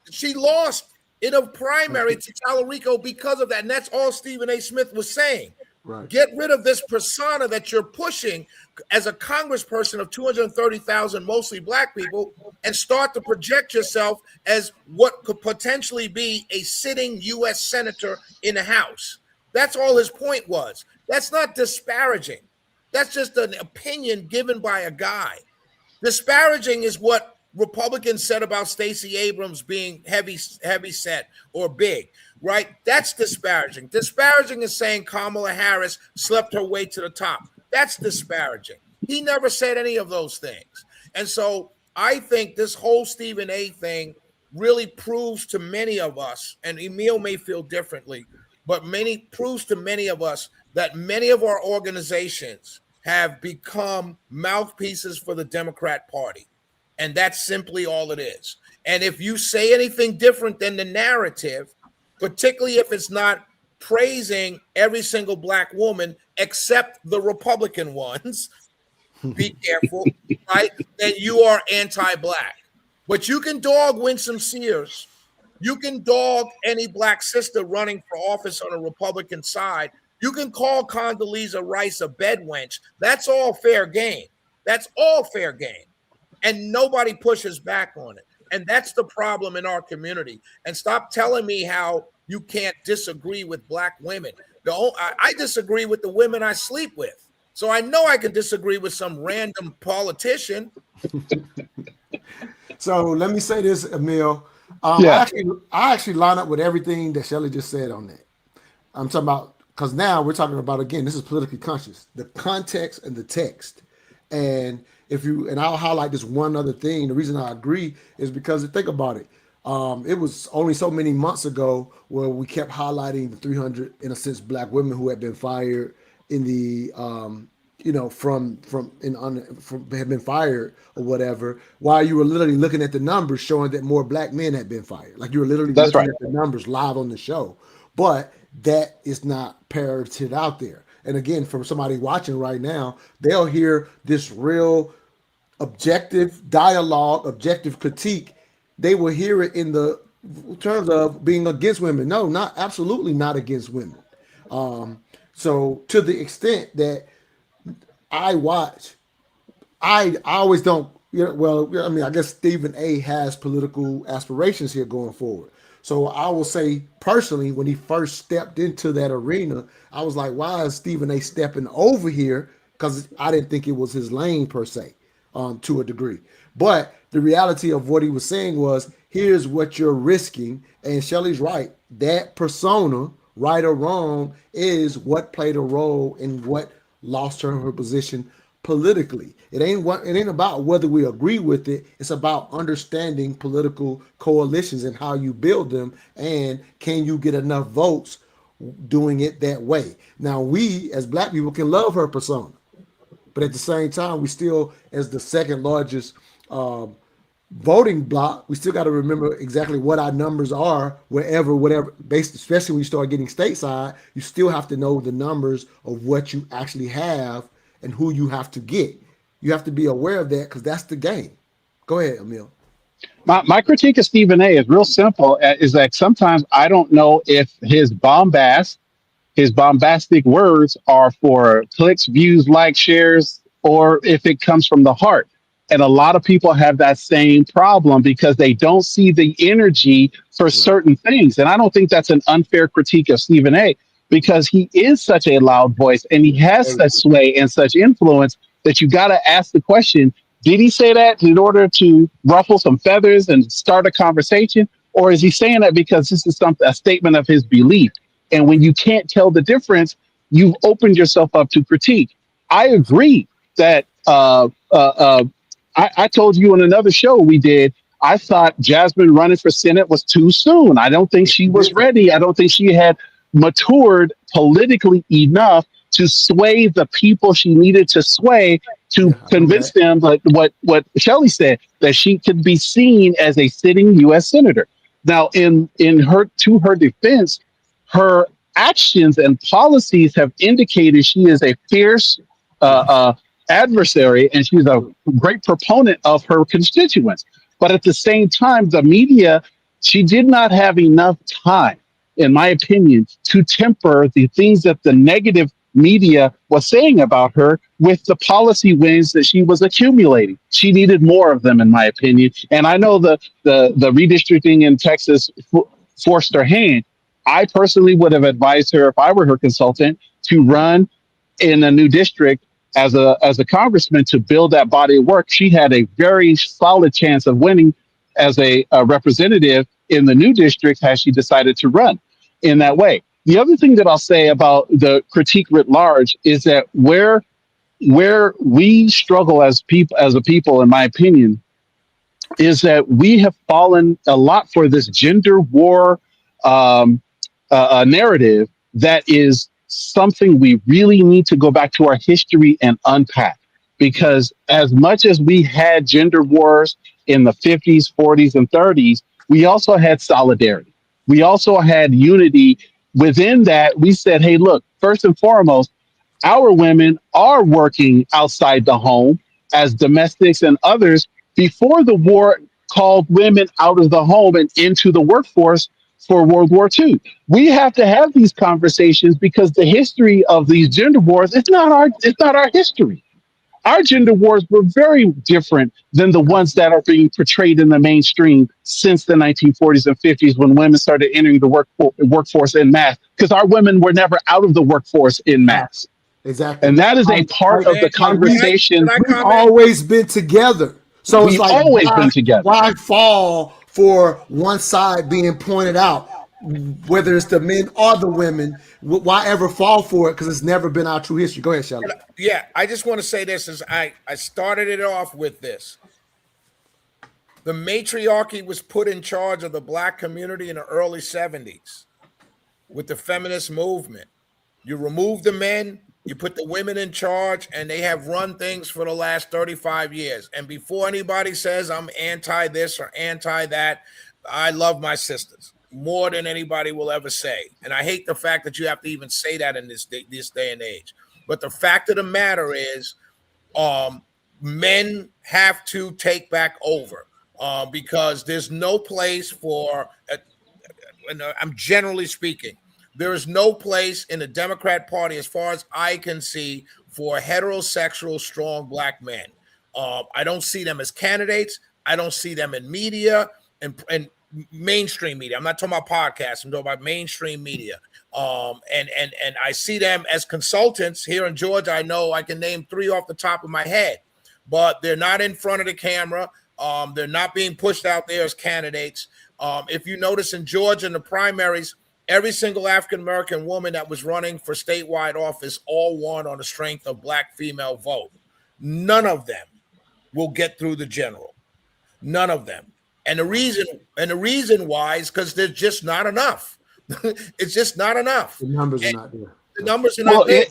She lost in a primary to Tallarico because of that. And that's all Stephen A. Smith was saying. Right. Get rid of this persona that you're pushing as a congressperson of 230,000, mostly black people, and start to project yourself as what could potentially be a sitting U.S. senator in the House. That's all his point was. That's not disparaging. That's just an opinion given by a guy. Disparaging is what Republicans said about Stacey Abrams being heavy set or big, right? That's disparaging. Disparaging is saying Kamala Harris slept her way to the top. That's disparaging. He never said any of those things. And so I think this whole Stephen A. thing really proves to many of us, and Emille may feel differently, but proves to many of us that many of our organizations have become mouthpieces for the Democrat Party. And that's simply all it is. And if you say anything different than the narrative, particularly if it's not praising every single black woman except the Republican ones, be careful, right? Then you are anti-black. But you can dog Winsome Sears. You can dog any black sister running for office on a Republican side. You can call Condoleezza Rice a bedwench. That's all fair game. That's all fair game. And nobody pushes back on it. And that's the problem in our community. And stop telling me how you can't disagree with black women. I disagree with the women I sleep with. So I know I can disagree with some random politician. So let me say this, Emille. I actually line up with everything that Shelley just said on that. I'm talking about, because now we're talking about, again, this is politically conscious, the context and the text. And I'll highlight this one other thing. The reason I agree is because think about it. It was only so many months ago where we kept highlighting the 300, in a sense, black women who had been fired in the, had been fired or whatever, while you were literally looking at the numbers showing that more black men had been fired. Like you were literally looking at the numbers live on the show. But that is not parroted out there. And again, from somebody watching right now, they'll hear this real objective dialogue, objective critique. They will hear it in the terms of being against women. No, absolutely not against women. So to the extent that I watch, I always don't, I guess Stephen A. has political aspirations here going forward. So I will say personally, when he first stepped into that arena, I was like, why is Stephen A. stepping over here? Because I didn't think it was his lane per se, to a degree. But the reality of what he was saying was, here's what you're risking. And Shelley's right. That persona, right or wrong, is what played a role in what lost her position politically. It ain't about whether we agree with it. It's about understanding political coalitions and how you build them, and can you get enough votes doing it that way. Now, we as black people can love her persona, but at the same time, we still, as the second largest voting block, we still got to remember exactly what our numbers are whatever, based, especially when you start getting stateside. You still have to know the numbers of what you actually have and who you have to get. You have to be aware of that, because that's the game. Go ahead, Emille. My critique of Stephen A. is real simple, is that sometimes I don't know if his bombastic words are for clicks, views, likes, shares, or if it comes from the heart. And a lot of people have that same problem because they don't see the energy for certain things. And I don't think that's an unfair critique of Stephen A., because he is such a loud voice and he has such sway and such influence that you got to ask the question, did he say that in order to ruffle some feathers and start a conversation? Or is he saying that because this is a statement of his belief? And when you can't tell the difference, you've opened yourself up to critique. I agree that I told you on another show we did, I thought Jasmine running for Senate was too soon. I don't think she was ready. I don't think she had matured politically enough to sway the people she needed to sway to convince them, like what Shelley said, that she could be seen as a sitting U.S. senator. Now, in her defense, her actions and policies have indicated she is a fierce adversary, and she's a great proponent of her constituents. But at the same time, the media, she did not have enough time, in my opinion, to temper the things that the negative media was saying about her with the policy wins that she was accumulating. She needed more of them, in my opinion. And I know the redistricting in Texas forced her hand. I personally would have advised her, if I were her consultant, to run in a new district as a congressman to build that body of work. She had a very solid chance of winning as a representative in the new district had she decided to run in that way. The other thing that I'll say about the critique writ large is that where we struggle as a people, in my opinion, is that we have fallen a lot for this gender war narrative that is something we really need to go back to our history and unpack. Because as much as we had gender wars in the 50s, 40s, and 30s, we also had solidarity. We also had unity. Within that, we said, hey, look, first and foremost, our women are working outside the home as domestics and others before the war called women out of the home and into the workforce for World War II. We have to have these conversations because the history of these gender wars, it's not our history. Our gender wars were very different than the ones that are being portrayed in the mainstream since the 1940s and 50s when women started entering the workforce in mass, because our women were never out of the workforce in mass. Exactly. And that is a part of the conversation. We've always been together. So it's like, always been together. Why fall for one side being pointed out? Whether it's the men or the women, why ever fall for it? Because it's never been our true history. Go ahead, Shelley. Yeah, I just want to say this as I started it off with this. The matriarchy was put in charge of the Black community in the early 70s with the feminist movement. You remove the men, you put the women in charge, and they have run things for the last 35 years. And before anybody says I'm anti this or anti that, I love my sisters more than anybody will ever say. And I hate the fact that you have to even say that in this day and age. But the fact of the matter is, men have to take back over because there's no place for, and I'm generally speaking, there is no place in the Democrat Party, as far as I can see, for heterosexual, strong Black men. I don't see them as candidates. I don't see them in media and mainstream media. I'm not talking about podcasts. I'm talking about mainstream media. And I see them as consultants here in Georgia. I know I can name 3 off the top of my head, but they're not in front of the camera. They're not being pushed out there as candidates. If you notice in Georgia in the primaries, every single African-American woman that was running for statewide office all won on the strength of Black female vote. None of them will get through the general. None of them. And the reason why is because there's just not enough. It's just not enough. The numbers are not there. The numbers are not there.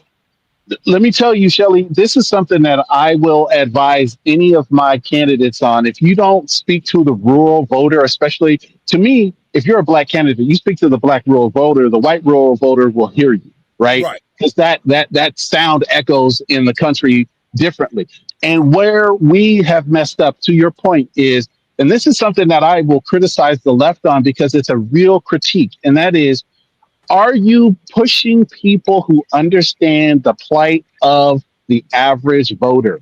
Let me tell you, Shelley, this is something that I will advise any of my candidates on. If you don't speak to the rural voter, especially to me, if you're a Black candidate, you speak to the Black rural voter, the white rural voter will hear you, right? Because that sound echoes in the country differently. And where we have messed up, to your point, is, and this is something that I will criticize the left on because it's a real critique, and that is, are you pushing people who understand the plight of the average voter,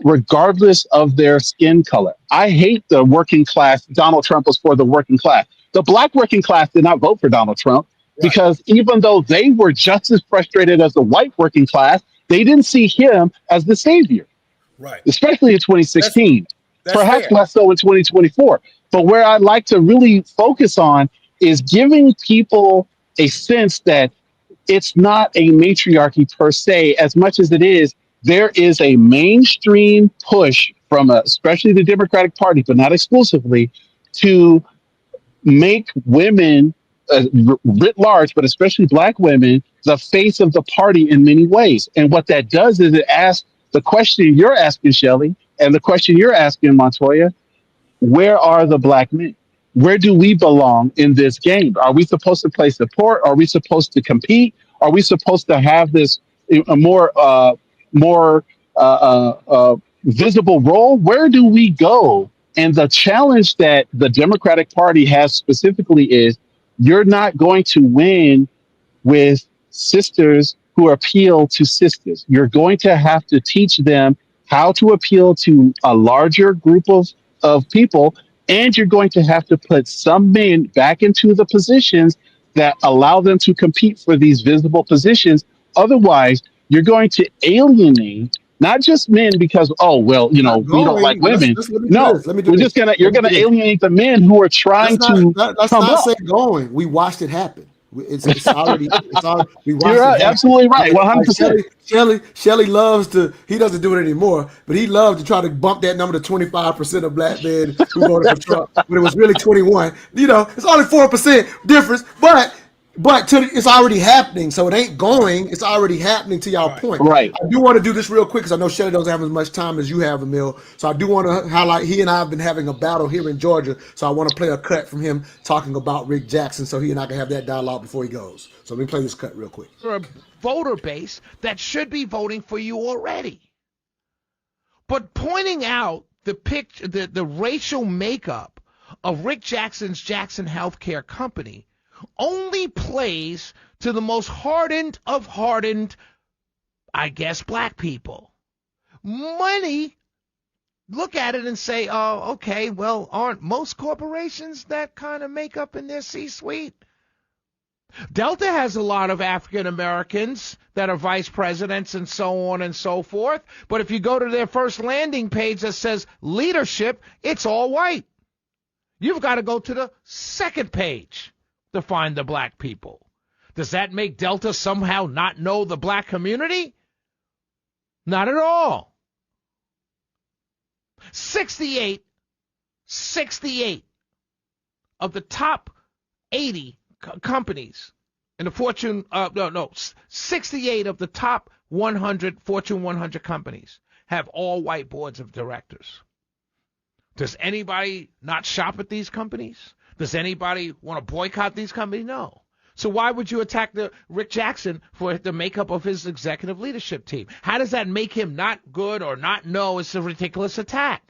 regardless of their skin color? I hate the working class. Donald Trump was for the working class. The Black working class did not vote for Donald Trump because even though they were just as frustrated as the white working class, they didn't see him as the savior, especially in 2016. Perhaps less so in 2024. But where I'd like to really focus on is giving people a sense that it's not a matriarchy per se, as much as it is, there is a mainstream push especially the Democratic Party, but not exclusively, to make women writ large, but especially black women, the face of the party in many ways. And what that does is it asks the question you're asking, Shelley, and the question you're asking, Montoya: where are the black men? Where do we belong in this game? Are we supposed to play support? Are we supposed to compete? Are we supposed to have this a more visible role? Where do we go? And the challenge that the Democratic Party has specifically is you're not going to win with sisters who appeal to sisters. You're going to have to teach them how to appeal to a larger group of people, and you're going to have to put some men back into the positions that allow them to compete for these visible positions. Otherwise, you're going to alienate not just men because, oh, well, you know, Not we don't like going. women. Let me do No, this. Let me do we're this. just gonna Let you're me gonna do this. alienate the men who are trying to Let's come not up. say going. We watched it happen. It's already we You're watched it happen. absolutely right, Like 100%. Shelly loves to. He doesn't do it anymore, but he loves to try to bump that number to 25% of black men who voted for Trump, but it was really 21. You know, it's only 4% difference, but it's already happening, so it ain't going. It's already happening. To y'all point, Right. I do want to do this real quick because I know Shelly doesn't have as much time as you have, Emil. So I do want to highlight he and I have been having a battle here in Georgia. So I want to play a cut from him talking about Rick Jackson, so he and I can have that dialogue before he goes. So let me play this cut real quick. For a voter base that should be voting for you already. But pointing out the racial makeup of Rick Jackson's Jackson Healthcare Company only plays to the most hardened of hardened, I guess, black people. Money, look at it and say, oh, okay, well, aren't most corporations that kind of makeup in their C-suite? Delta has a lot of African Americans that are vice presidents and so on and so forth. But if you go to their first landing page that says leadership, it's all white. You've got to go to the second page to find the black people. Does that make Delta somehow not know the black community? Not at all. 68 of the top 80 companies in the Fortune, 68 of the top 100 Fortune 100 companies have all white boards of directors. Does anybody not shop at these companies? Does anybody want to boycott these companies? No. So why would you attack Rick Jackson for the makeup of his executive leadership team? How does that make him not good or not? No, it's a ridiculous attack.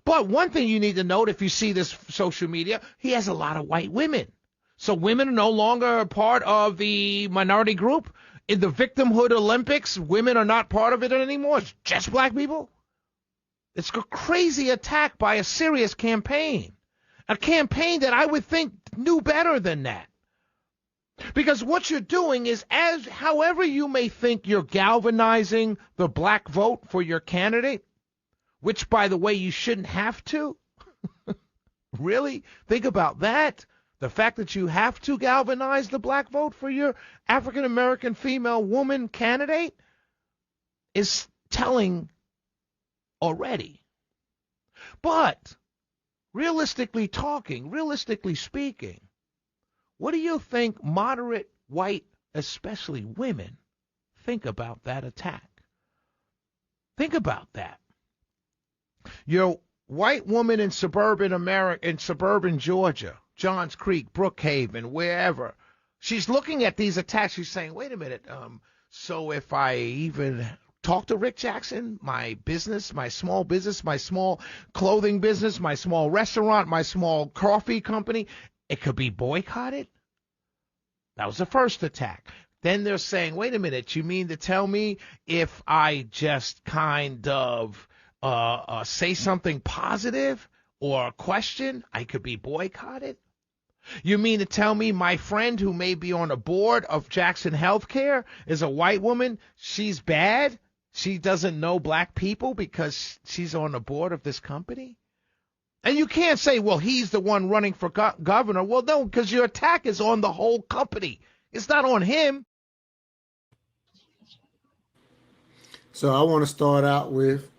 But one thing you need to note, if you see this social media, he has a lot of white women. So women are no longer a part of the minority group. In the victimhood Olympics, women are not part of it anymore. It's just black people. It's a crazy attack by a serious campaign. A campaign that I would think knew better than that. Because what you're doing is, however you may think you're galvanizing the black vote for your candidate, which, by the way, you shouldn't have to. Really? Think about that. The fact that you have to galvanize the black vote for your African-American female woman candidate is telling already. But realistically speaking, what do you think moderate white, especially women, think about that attack? Think about that. Your white woman in suburban America, in suburban Georgia, Johns Creek, Brookhaven, wherever, she's looking at these attacks. She's saying, wait a minute, so if I even talk to Rick Jackson, my business, my small clothing business, my small restaurant, my small coffee company, it could be boycotted? That was the first attack. Then they're saying, wait a minute, you mean to tell me if I just kind of say something positive or a question, I could be boycotted? You mean to tell me my friend who may be on the board of Jackson Healthcare is a white woman? She's bad? She doesn't know black people because she's on the board of this company? And you can't say, well, he's the one running for governor. Well, no, because your attack is on the whole company. It's not on him. So I want to start out with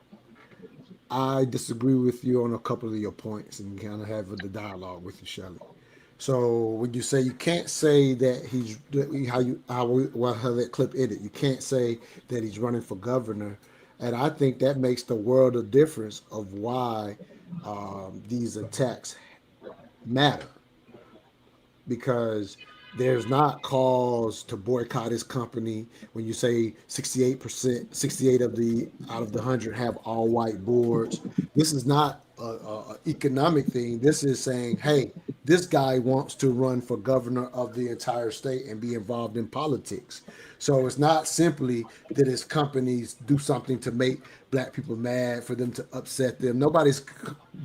I disagree with you on a couple of your points and kind of have the dialogue with you, Shelley. So when you say you can't say that he's how that clip ended, you can't say that he's running for governor, and I think that makes the world of difference of why these attacks matter, because there's not cause to boycott his company when you say 68%, 68 of the out of the 100 have all white boards. This is not a economic thing. This is saying, hey, this guy wants to run for governor of the entire state and be involved in politics. So it's not simply that his companies do something to make black people mad, for them to upset them. Nobody's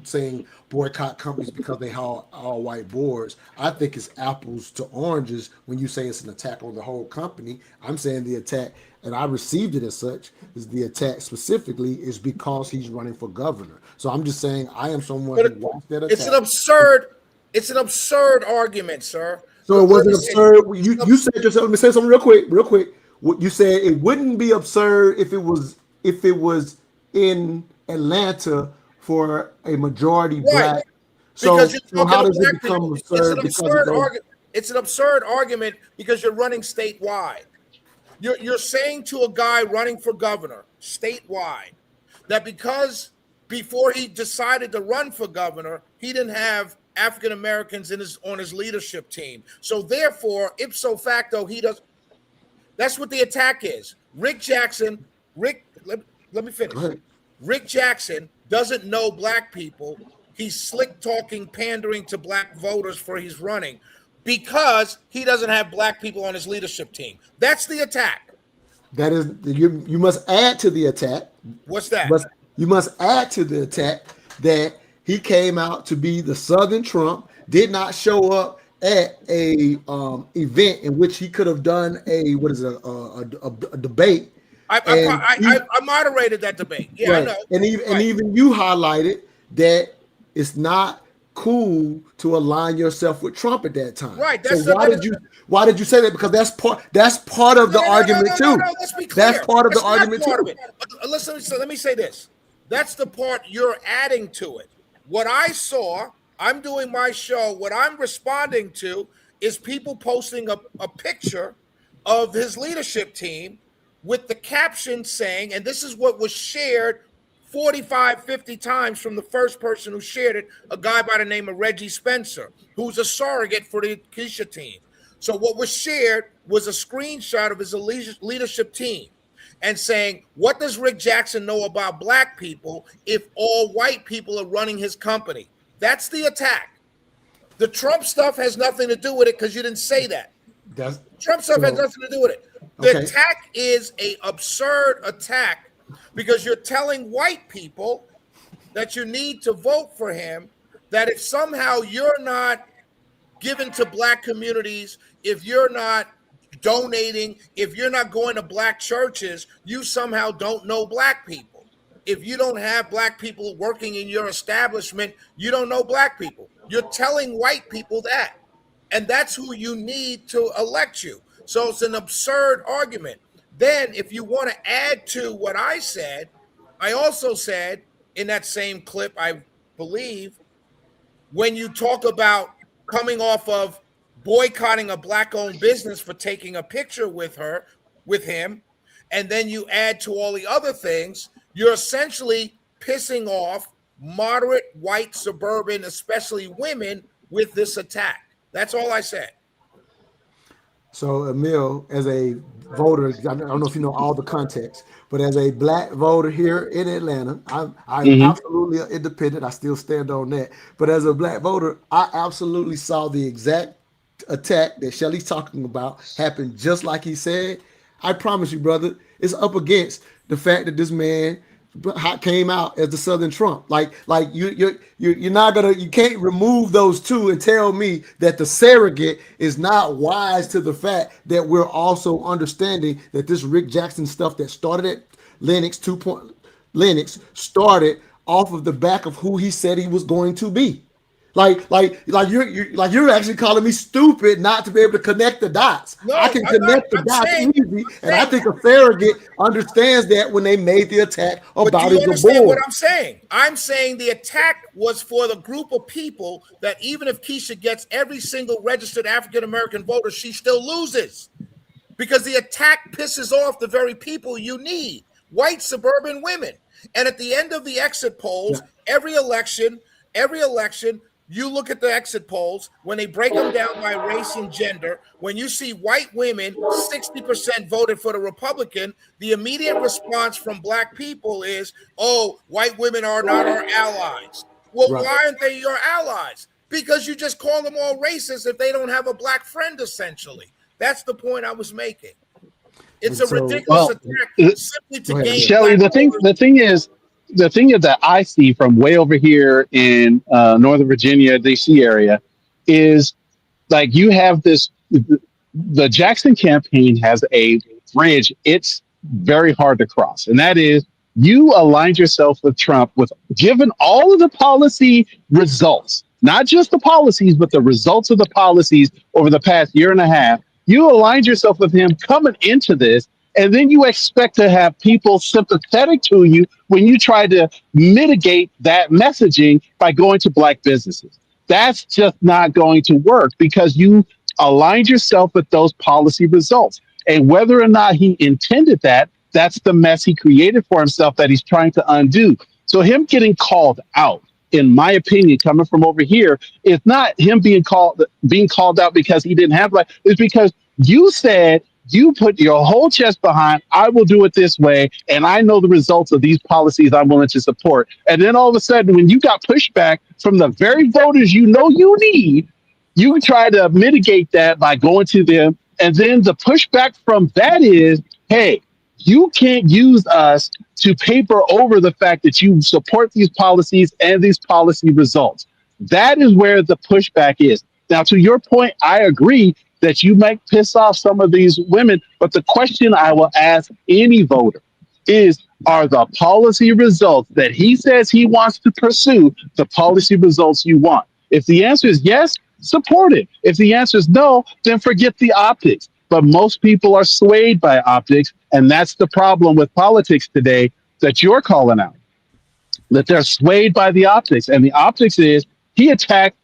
saying boycott companies because they have all white boards. I think it's apples to oranges when you say it's an attack on the whole company. I'm saying the attack, and I received it as such, is the attack specifically is because he's running for governor. So I'm just saying I am someone who watched that attack. It's an absurd argument, sir. So it wasn't absurd. You said yourself. Let me say something real quick. What you said, it wouldn't be absurd if it was in Atlanta for a majority black. So how does it become absurd? It's an absurd argument because you're running statewide. You're saying to a guy running for governor statewide that because before he decided to run for governor, he didn't have African Americans on his leadership team. So therefore, ipso facto, he does. That's what the attack is. Let me finish. Rick Jackson doesn't know black people. He's slick talking, pandering to black voters for his running because he doesn't have black people on his leadership team. That's the attack. That is, you must add to the attack. What's that? You must add to the attack that he came out to be the Southern Trump, did not show up at a event in which he could have done a debate. I moderated that debate. Yeah, right. I know. And even you highlighted that it's not cool to align yourself with Trump at that time. Right. So why did you say that? Because that's part of the argument too. Let's be clear. That's part of the argument too. Listen, so let me say this. That's the part you're adding to it. What I saw, I'm doing my show. What I'm responding to is people posting a picture of his leadership team with the caption saying, and this is what was shared 45, 50 times from the first person who shared it, a guy by the name of Reggie Spencer, who's a surrogate for the Keisha team. So what was shared was a screenshot of his leadership team and saying, what does Rick Jackson know about black people if all white people are running his company? That's the attack. The Trump stuff has nothing to do with it because you didn't say that. Trump stuff has nothing to do with it. The attack is an absurd attack because you're telling white people that you need to vote for him, that if somehow you're not given to black communities, if you're not donating, if you're not going to black churches, you somehow don't know black people. If you don't have black people working in your establishment, you don't know black people. You're telling white people that. And that's who you need to elect you. So it's an absurd argument. Then if you want to add to what I said, I also said in that same clip, I believe, when you talk about coming off of boycotting a black-owned business for taking a picture with him, and then you add to all the other things, you're essentially pissing off moderate white suburban, especially women, with this attack. That's all I said. So, Emille, as a voter, I don't know if you know all the context, but as a black voter here in Atlanta, I'm absolutely independent. I still stand on that. But as a black voter, I absolutely saw the exact attack that Shelly's talking about happen just like he said. I promise you, brother, it's up against the fact that this man came out as the Southern Trump. Like you're not gonna, you can't remove those two and tell me that the surrogate is not wise to the fact that we're also understanding that this Rick Jackson stuff that started at Linux started off of the back of who he said he was going to be. You're actually calling me stupid not to be able to connect the dots. No, I can I'm not. connect the I'm dots saying, easy, and I think a surrogate understands that when they made the attack but do about you his understand what board. I'm saying? I'm saying the attack was for the group of people that even if Keisha gets every single registered African American voter, she still loses. Because the attack pisses off the very people you need, white suburban women. And at the end of the exit polls, every election, you look at the exit polls, when they break them down by race and gender, when you see white women, 60% voted for the Republican, the immediate response from black people is, oh, white women are not our allies. Well, Right. why aren't they your allies? Because you just call them all racist if they don't have a black friend, essentially. That's the point I was making. It's And a so, ridiculous attack simply to Go ahead, gain Emille. Shelly, black voters. the thing is that I see from way over here in Northern Virginia, DC area, is like you have this. The Jackson campaign has a bridge. It's very hard to cross, and that is you aligned yourself with Trump with given all of the policy results, not just the policies, but the results of the policies over the past year and a half. You aligned yourself with him coming into this, and then you expect to have people sympathetic to you when you try to mitigate that messaging by going to black businesses. That's just not going to work because you aligned yourself with those policy results. And whether or not he intended that, that's the mess he created for himself that he's trying to undo. So him getting called out, in my opinion, coming from over here, is not him being called out because he didn't have like. It's because you said you put your whole chest behind. I will do it this way, and I know the results of these policies I'm willing to support. And then all of a sudden, when you got pushback from the very voters you know you need, you try to mitigate that by going to them. And then the pushback from that is, hey, you can't use us to paper over the fact that you support these policies and these policy results. That is where the pushback is. Now, to your point, I agree that you might piss off some of these women, but the question I will ask any voter is, are the policy results that he says he wants to pursue the policy results you want? If the answer is yes, support it. If the answer is no, then forget the optics. But most people are swayed by optics, and that's the problem with politics today that you're calling out, that they're swayed by the optics. And the optics is he attacked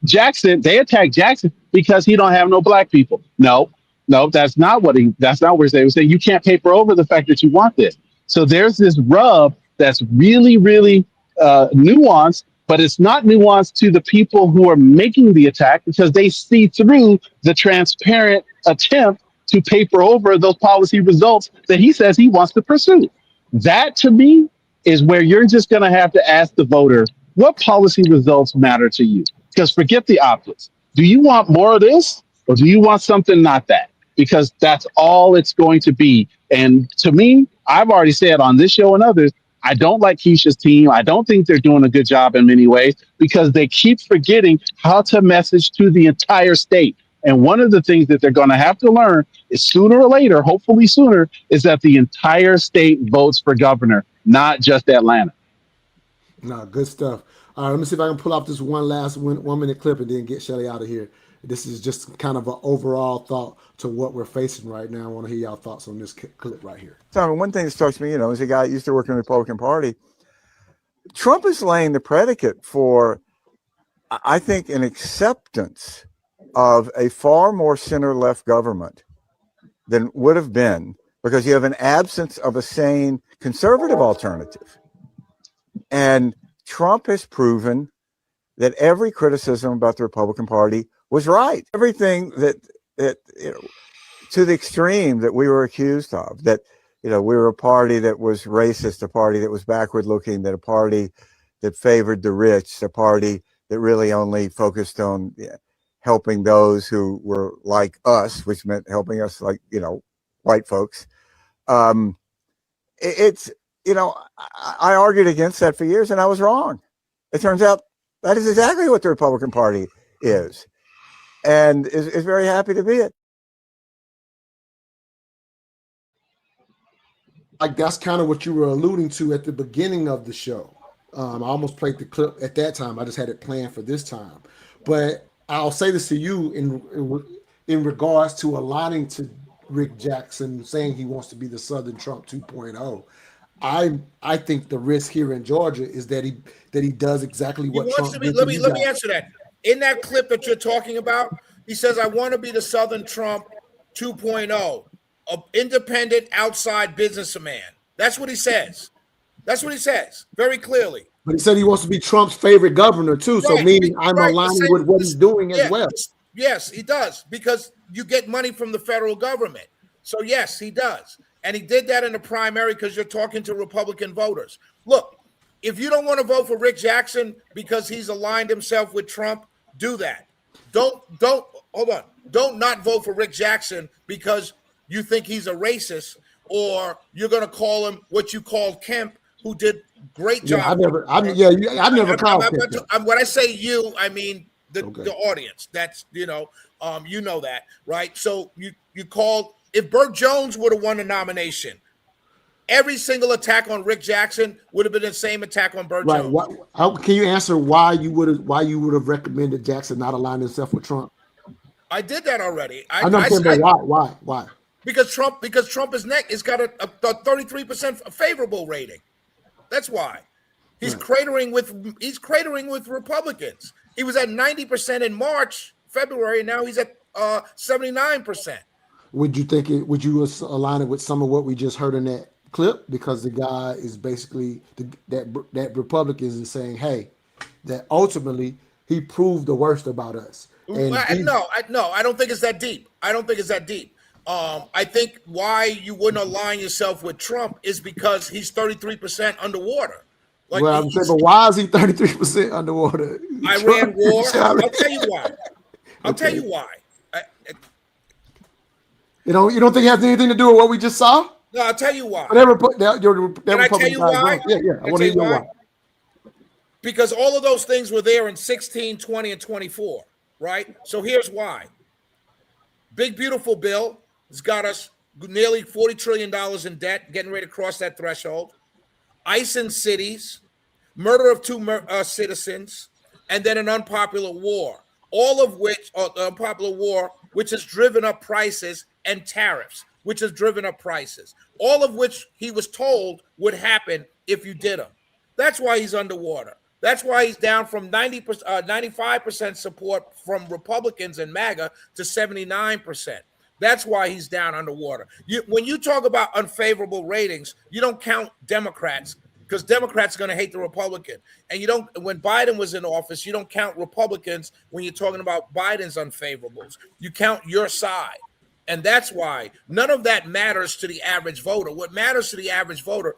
Jackson. They attacked Jackson because he don't have no black people. No, that's not what they were saying. You can't paper over the fact that you want this. So there's this rub that's really, really nuanced, but it's not nuanced to the people who are making the attack because they see through the transparent attempt to paper over those policy results that he says he wants to pursue. That, to me, is where you're just going to have to ask the voter, what policy results matter to you? Because forget the optics. Do you want more of this or do you want something not that? Because that's all it's going to be. And to me, I've already said on this show and others, I don't like Keisha's team. I don't think they're doing a good job in many ways because they keep forgetting how to message to the entire state. And one of the things that they're going to have to learn is sooner or later, hopefully sooner, is that the entire state votes for governor, not just Atlanta. No, good stuff. All right, let me see if I can pull off this one last 1 minute clip and then get Shelly out of here. This is just kind of an overall thought to what we're facing right now. I want to hear y'all thoughts on this clip right here. So one thing that strikes me, as a guy that used to work in the Republican Party, Trump is laying the predicate for, I think, an acceptance of a far more center-left government than would have been because you have an absence of a sane conservative alternative. And Trump has proven that every criticism about the Republican Party was right. Everything that to the extreme that we were accused of, that we were a party that was racist, a party that was backward looking, that a party that favored the rich, a party that really only focused on helping those who were like us, which meant helping us like, white folks. It's, I argued against that for years and I was wrong. It turns out that is exactly what the Republican Party is and is very happy to be it. Like that's kind of what you were alluding to at the beginning of the show. I almost played the clip at that time. I just had it planned for this time. But I'll say this to you in regards to aligning to Rick Jackson saying he wants to be the Southern Trump 2.0. I think the risk here in Georgia is that he does exactly what Trump did. Let me answer that. In that clip that you're talking about, he says, "I want to be the Southern Trump 2.0, an independent outside businessman." That's what he says. That's what he says very clearly. But he said he wants to be Trump's favorite governor too. So meaning I'm aligning with what he's doing as well. Yes, he does, because you get money from the federal government. So yes, he does. And he did that in the primary because you're talking to Republican voters. Look, if you don't want to vote for Rick Jackson because he's aligned himself with Trump, do that. Don't hold on. Don't not vote for Rick Jackson because you think he's a racist, or you're going to call him what you called Kemp, who did great job. I never called Kemp. When I say you, I mean the audience. That's you know that, right? So you called. If Burt Jones would have won the nomination, every single attack on Rick Jackson would have been the same attack on Burt Jones. How can you answer why you would have recommended Jackson not align himself with Trump? I did that already. I know, but why? Because Trump is got a 33% favorable rating. That's why. He's cratering with Republicans. He was at 90% in February, and now he's at 79%. Would you align it with some of what we just heard in that clip? Because the guy is basically that Republicans is saying, hey, that ultimately he proved the worst about us. No, I don't think it's that deep. I think why you wouldn't align yourself with Trump is because he's 33% underwater. But why is he 33% underwater? Iran war. I'll tell you why. You don't think it has anything to do with what we just saw? No, I'll tell you why. Can I tell you why? Yeah, I want to hear why. Because all of those things were there in 16, 20, and 24, right? So here's why. Big, beautiful bill has got us nearly $40 trillion in debt, getting ready to cross that threshold. ICE in cities, murder of two citizens, and then an unpopular war. All of which, which has driven up prices, and tariffs, which has driven up prices. All of which he was told would happen if you did them. That's why he's underwater. That's why he's down from 95% support from Republicans and MAGA to 79%. That's why he's down underwater. When you talk about unfavorable ratings, you don't count Democrats, because Democrats are going to hate the Republican. And when Biden was in office, you don't count Republicans when you're talking about Biden's unfavorables. You count your side. And that's why none of that matters to the average voter. What matters to the average voter,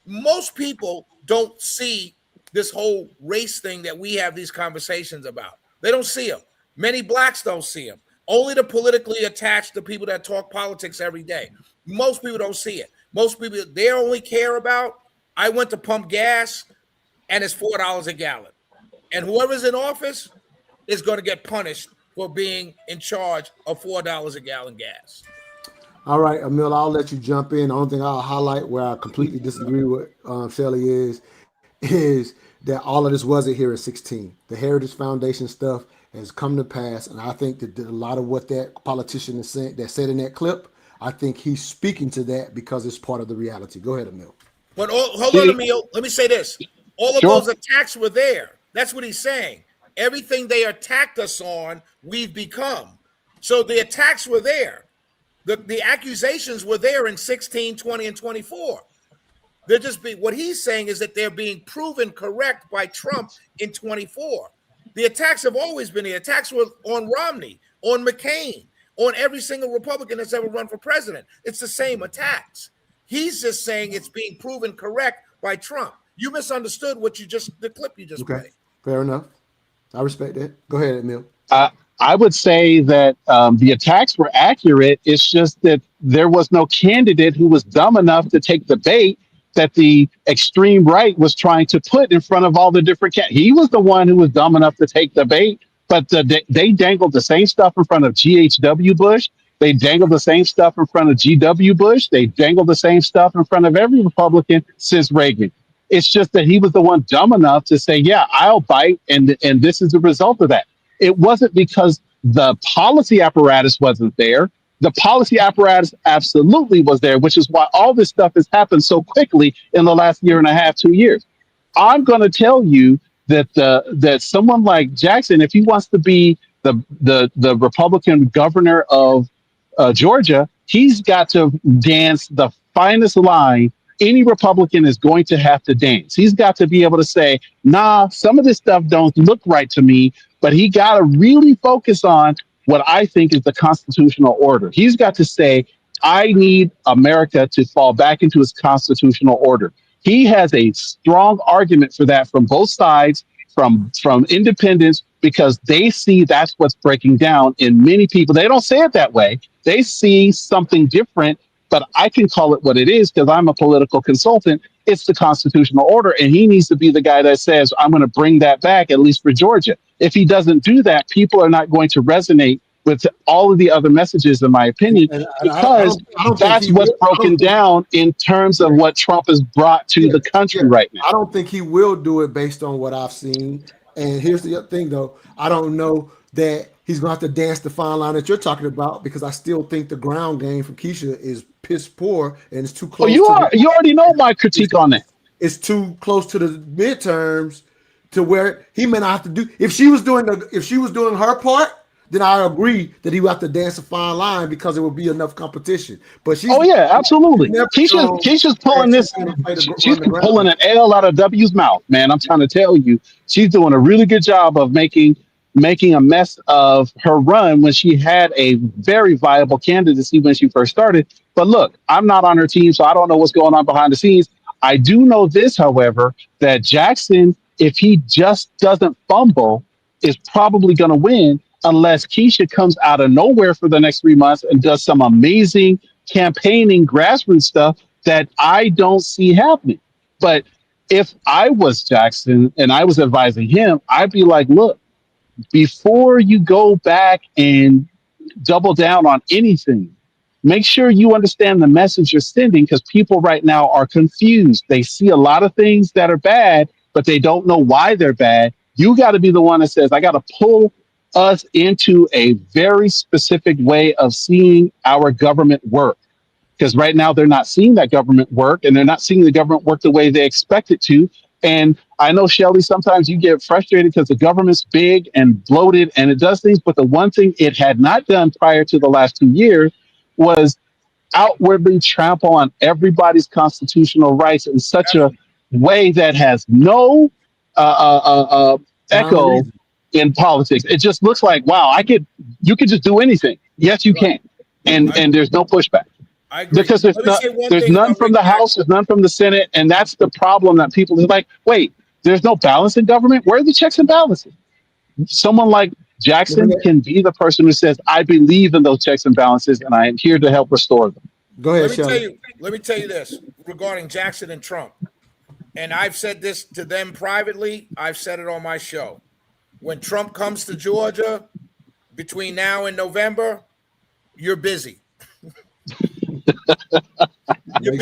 most people don't see this whole race thing that we have these conversations about. They don't see them. Many blacks don't see them. Only the politically attached, the people that talk politics every day. Most people don't see it. Most people, they only care about, I went to pump gas and it's $4 a gallon. And whoever's in office is going to get punished for being in charge of $4 a gallon gas. All right, Emille, I'll let you jump in. The only thing I'll highlight where I completely disagree with Shelley is that all of this wasn't here at 16. The Heritage Foundation stuff has come to pass, and I think that a lot of what that politician is saying, that said in that clip, I think he's speaking to that because it's part of the reality. Go ahead, Emille. But hold on, Emille. Let me say this. All of those attacks were there. That's what he's saying. Everything they attacked us on, we've become. So the attacks were there. The accusations were there in 16, 20, and 24. They're just what he's saying is that they're being proven correct by Trump in 24. The attacks have always been the attacks were on Romney, on McCain, on every single Republican that's ever run for president. It's the same attacks. He's just saying it's being proven correct by Trump. You misunderstood the clip you just played. Fair enough. I respect that. Go ahead, Emille. I would say that the attacks were accurate. It's just that there was no candidate who was dumb enough to take the bait that the extreme right was trying to put in front of all the different He was the one who was dumb enough to take the bait, but they dangled the same stuff in front of GHW Bush. They dangled the same stuff in front of GW Bush. They dangled the same stuff in front of every Republican since Reagan. It's just that he was the one dumb enough to say, yeah, I'll bite. And this is the result of that. It wasn't because the policy apparatus wasn't there. The policy apparatus absolutely was there, which is why all this stuff has happened so quickly in the last year and a half, 2 years. I'm going to tell you that that someone like Jackson, if he wants to be the Republican governor of Georgia, he's got to dance the finest line any Republican is going to have to dance. He's got to be able to say, nah, some of this stuff don't look right to me, but he got to really focus on what I think is the constitutional order. He's got to say, I need America to fall back into its constitutional order. He has a strong argument for that from both sides, from independents, because they see that's what's breaking down in many people. They don't say it that way. They see something different, but I can call it what it is because I'm a political consultant. It's the constitutional order, and he needs to be the guy that says, I'm going to bring that back, at least for Georgia. If he doesn't do that, people are not going to resonate with all of the other messages, in my opinion, because that's what's broken down in terms of what Trump has brought to the country right now. I don't think he will do it based on what I've seen. And here's the other thing, though. I don't know that he's going to have to dance the fine line that you're talking about, because I still think the ground game for Keisha is piss poor and it's too close. You already know my critique on that. It's too close to the midterms to where he may not have to do. If she was doing her part, then I agree that he would have to dance a fine line because there would be enough competition. But she's absolutely. Keisha's pulling this. She's pulling an L out of W's mouth, man. I'm trying to tell you, she's doing a really good job of making a mess of her run when she had a very viable candidacy when she first started. But look, I'm not on her team, so I don't know what's going on behind the scenes. I do know this, however, that Jackson, if he just doesn't fumble, is probably going to win, unless Keisha comes out of nowhere for the next 3 months and does some amazing campaigning grassroots stuff that I don't see happening. But if I was Jackson and I was advising him, I'd be like, look, before you go back and double down on anything, make sure you understand the message you're sending, because people right now are confused. They see a lot of things that are bad, but they don't know why they're bad. You got to be the one that says, I got to pull us into a very specific way of seeing our government work. Because right now they're not seeing that government work, and they're not seeing the government work the way they expect it to. And I know, Shelly, sometimes you get frustrated because the government's big and bloated and it does things. But the one thing it had not done prior to the last 2 years was outwardly trample on everybody's constitutional rights in such a way that has no echo in politics. It just looks like, wow, you could just do anything. Yes, you can. And there's no pushback. I agree. Because there's none from the House, there's none from the Senate, and that's the problem that people are like, wait, there's no balance in government? Where are the checks and balances? Someone like Jackson can be the person who says, I believe in those checks and balances, and I am here to help restore them. Go ahead, Shelly. Let me tell you this regarding Jackson and Trump. And I've said this to them privately. I've said it on my show. When Trump comes to Georgia between now and November, you're busy. You're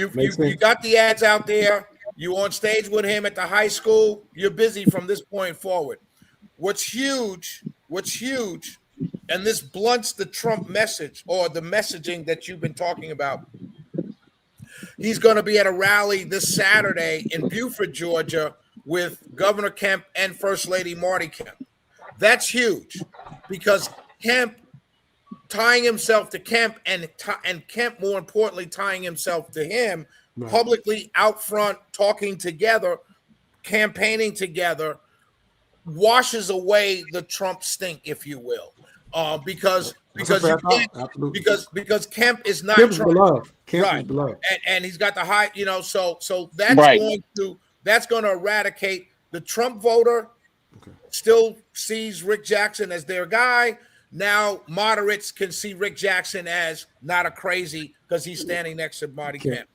busy. You got the ads out there. You on stage with him at the high school. You're busy from this point forward. What's huge, and this blunts the Trump message or the messaging that you've been talking about. He's going to be at a rally this Saturday in Beaufort, Georgia, with Governor Kemp and First Lady Marty Kemp. That's huge because Kemp tying himself to Kemp and Kemp, more importantly, tying himself to him, right, publicly out front, talking together, campaigning together, washes away the Trump stink, if you will, because Kemp is not Kemp's Trump. beloved. Kemp right, is beloved. and he's got the high, so that's right, going to eradicate the Trump voter. Okay. Still sees Rick Jackson as their guy. Now moderates can see Rick Jackson as not a crazy because he's standing next to Brian Kemp.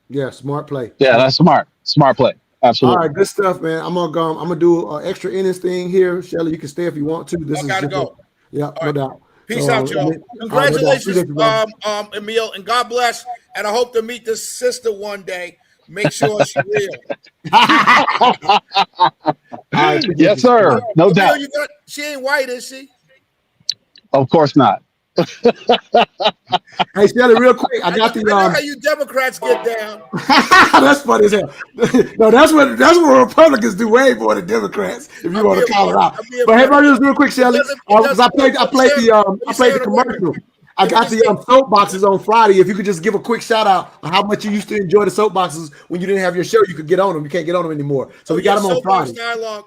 Yeah, smart play. Yeah, that's smart play. Absolutely. All right, good stuff, man. I'm gonna do an extra innings thing here. Shelly, you can stay if you want to. I gotta go. Yeah, no doubt. Peace out, y'all. Congratulations, Emille, and God bless. And I hope to meet this sister one day. make sure she's real. Yes, sir. No Emil, doubt. she ain't white, is she? Of course not. Hey, Shelly, real quick, I got I know how you Democrats get down. That's funny as hell. No, that's what Republicans do way more than Democrats. If you want to call it out. But hey, bro, just real quick, Shelly, because I played the commercial. I got the soapboxes on Friday. If you could just give a quick shout out on how much you used to enjoy the soapboxes when you didn't have your show, you could get on them. You can't get on them anymore. So we got them on Friday.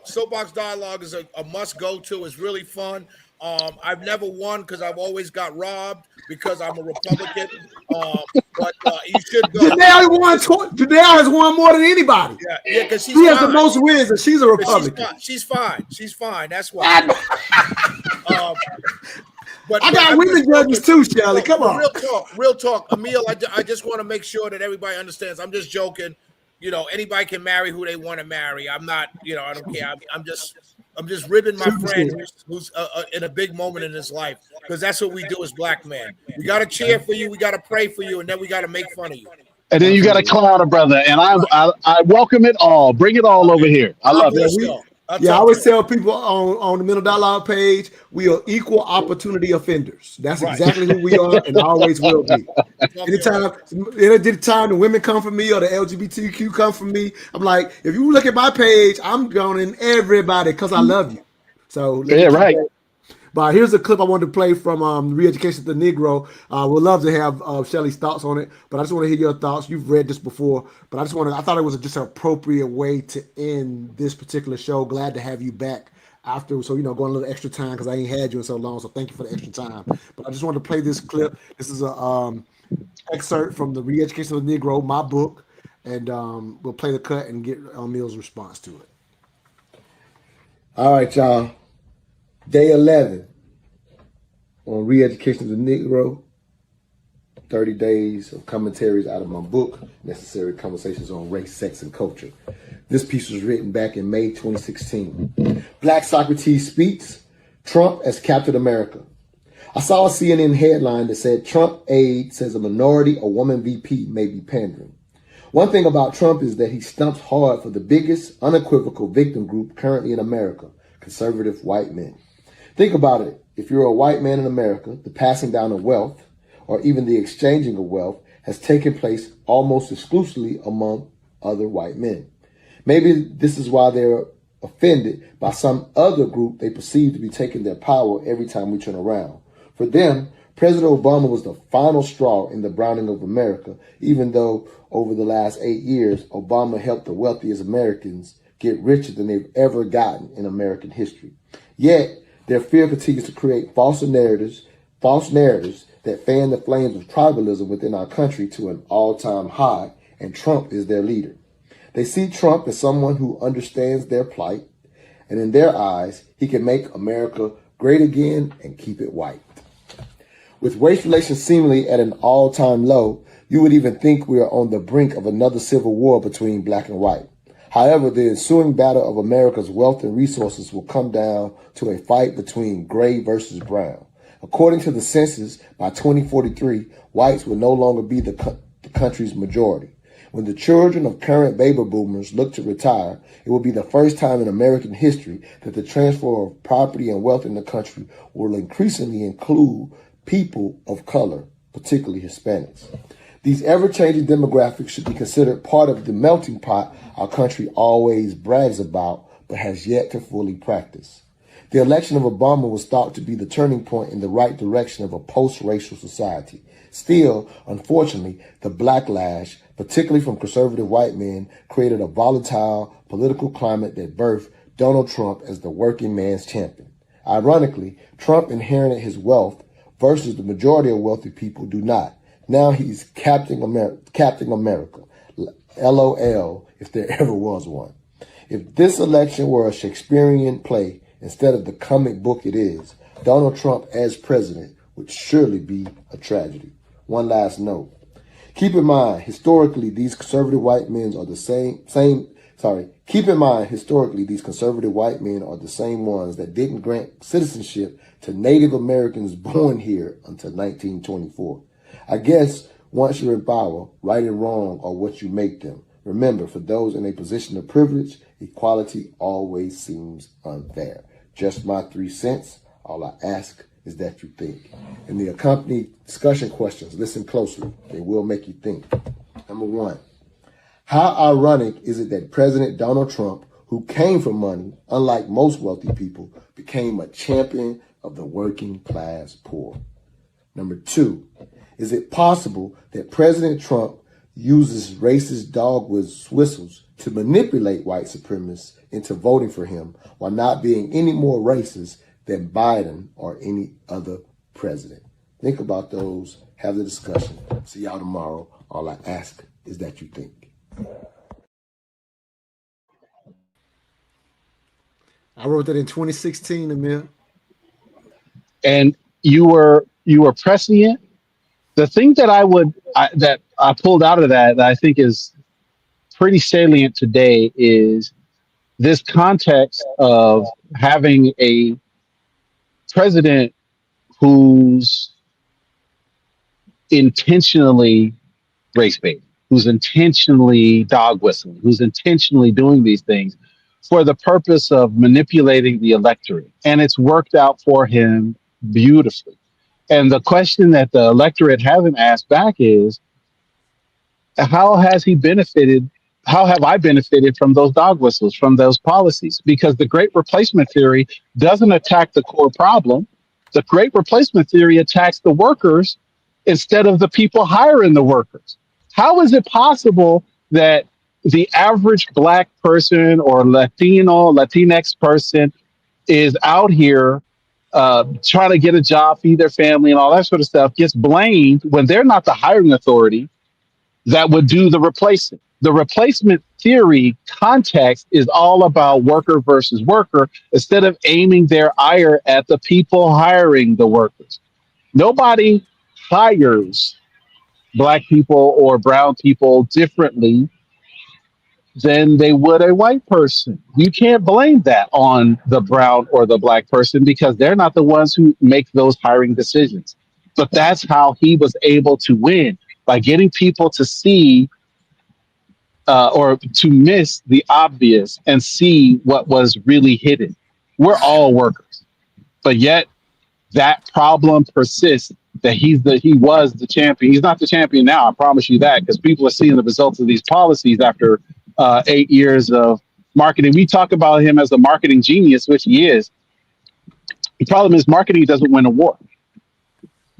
Soapbox Dialogue is a must go to. It's really fun. I've never won because I've always got robbed because I'm a Republican. But you should go. Janelle has won more than anybody. Yeah, because she has the most wins, and she's a Republican. She's fine. That's why. But I got women judges too, Shelly. Come on. Real talk. Emile, I just want to make sure that everybody understands. I'm just joking. You know, anybody can marry who they want to marry. I'm not, I don't care. I'm just ribbing my friend who's in a big moment in his life, because that's what we do as black men. We got to cheer for you. We got to pray for you. And then we got to make fun of you. And then you got to clown a brother. And I welcome it all. Bring it all over here. I love it. I always tell people on the Middle Dialogue page, we are equal opportunity offenders. That's exactly who we are and always will be. Anytime the women come for me or the LGBTQ come for me, I'm like, if you look at my page, I'm going in everybody because I love you. So yeah, right. But here's a clip I wanted to play from Re-Education of the Negro. We'd love to have Shelly's thoughts on it, but I just want to hear your thoughts. You've read this before, but I thought it was just an appropriate way to end this particular show. Glad to have you back after, so, going a little extra time because I ain't had you in so long, so thank you for the extra time. But I just wanted to play this clip. This is a excerpt from the Re-Education of the Negro, my book, and we'll play the cut and get Emile's response to it. All right, y'all. Day 11 on Re-Education of the Negro, 30 days of commentaries out of my book, Necessary Conversations on Race, Sex, and Culture. This piece was written back in May 2016. Black Socrates speaks, Trump as Captain America. I saw a CNN headline that said Trump aide says a minority or woman VP may be pandering. One thing about Trump is that he stumps hard for the biggest unequivocal victim group currently in America, conservative white men. Think about it. If you're a white man in America, the passing down of wealth, or even the exchanging of wealth, has taken place almost exclusively among other white men. Maybe this is why they're offended by some other group they perceive to be taking their power every time we turn around. For them, President Obama was the final straw in the browning of America, even though over the last 8 years, Obama helped the wealthiest Americans get richer than they've ever gotten in American history. Yet, their fear continues to create false narratives that fan the flames of tribalism within our country to an all-time high, and Trump is their leader. They see Trump as someone who understands their plight, and in their eyes, he can make America great again and keep it white. With race relations seemingly at an all-time low, you would even think we are on the brink of another civil war between black and white. However, the ensuing battle of America's wealth and resources will come down to a fight between gray versus brown. According to the census, by 2043, whites will no longer be the country's majority. When the children of current baby boomers look to retire, it will be the first time in American history that the transfer of property and wealth in the country will increasingly include people of color, particularly Hispanics. These ever-changing demographics should be considered part of the melting pot our country always brags about, but has yet to fully practice. The election of Obama was thought to be the turning point in the right direction of a post-racial society. Still, unfortunately, the backlash, particularly from conservative white men, created a volatile political climate that birthed Donald Trump as the working man's champion. Ironically, Trump inherited his wealth versus the majority of wealthy people do not. Now he's Captain America. LOL, if there ever was one. If this election were a Shakespearean play instead of the comic book it is, Donald Trump as president would surely be a tragedy. One last note. Keep in mind, historically, these conservative white men are the same ones that didn't grant citizenship to Native Americans born here until 1924. I guess once you're in power, right and wrong are what you make them. Remember, for those in a position of privilege, equality always seems unfair. Just my 3 cents. All I ask is that you think. In the accompanying discussion questions, listen closely. They will make you think. Number 1, how ironic is it that President Donald Trump, who came from money, unlike most wealthy people, became a champion of the working class poor? Number 2, is it possible that President Trump uses racist dog whistles to manipulate white supremacists into voting for him while not being any more racist than Biden or any other president? Think about those. Have the discussion. See y'all tomorrow. All I ask is that you think. I wrote that in 2016, Emille. And you were prescient. The thing that I pulled out of that I think is pretty salient today is this context of having a president who's intentionally race bait, who's intentionally dog whistling, who's intentionally doing these things for the purpose of manipulating the electorate. And it's worked out for him beautifully. And the question that the electorate hasn't asked back is, how has he benefited? How have I benefited from those dog whistles, from those policies? Because the great replacement theory doesn't attack the core problem. The great replacement theory attacks the workers instead of the people hiring the workers. How is it possible that the average Black person or Latinx person is out here trying to get a job, feed their family and all that sort of stuff, gets blamed when they're not the hiring authority that would do the replacement? The replacement theory context is all about worker versus worker instead of aiming their ire at the people hiring the workers. Nobody hires Black people or brown people differently than they would a white person. You can't blame that on the brown or the Black person because they're not the ones who make those hiring decisions. But that's how he was able to win, by getting people to see or to miss the obvious and see what was really hidden. We're all workers, but yet that problem persists, that he was the champion. He's not the champion now, I promise you that, because people are seeing the results of these policies after 8 years of marketing. We talk about him as a marketing genius, which he is. The problem is marketing doesn't win a war.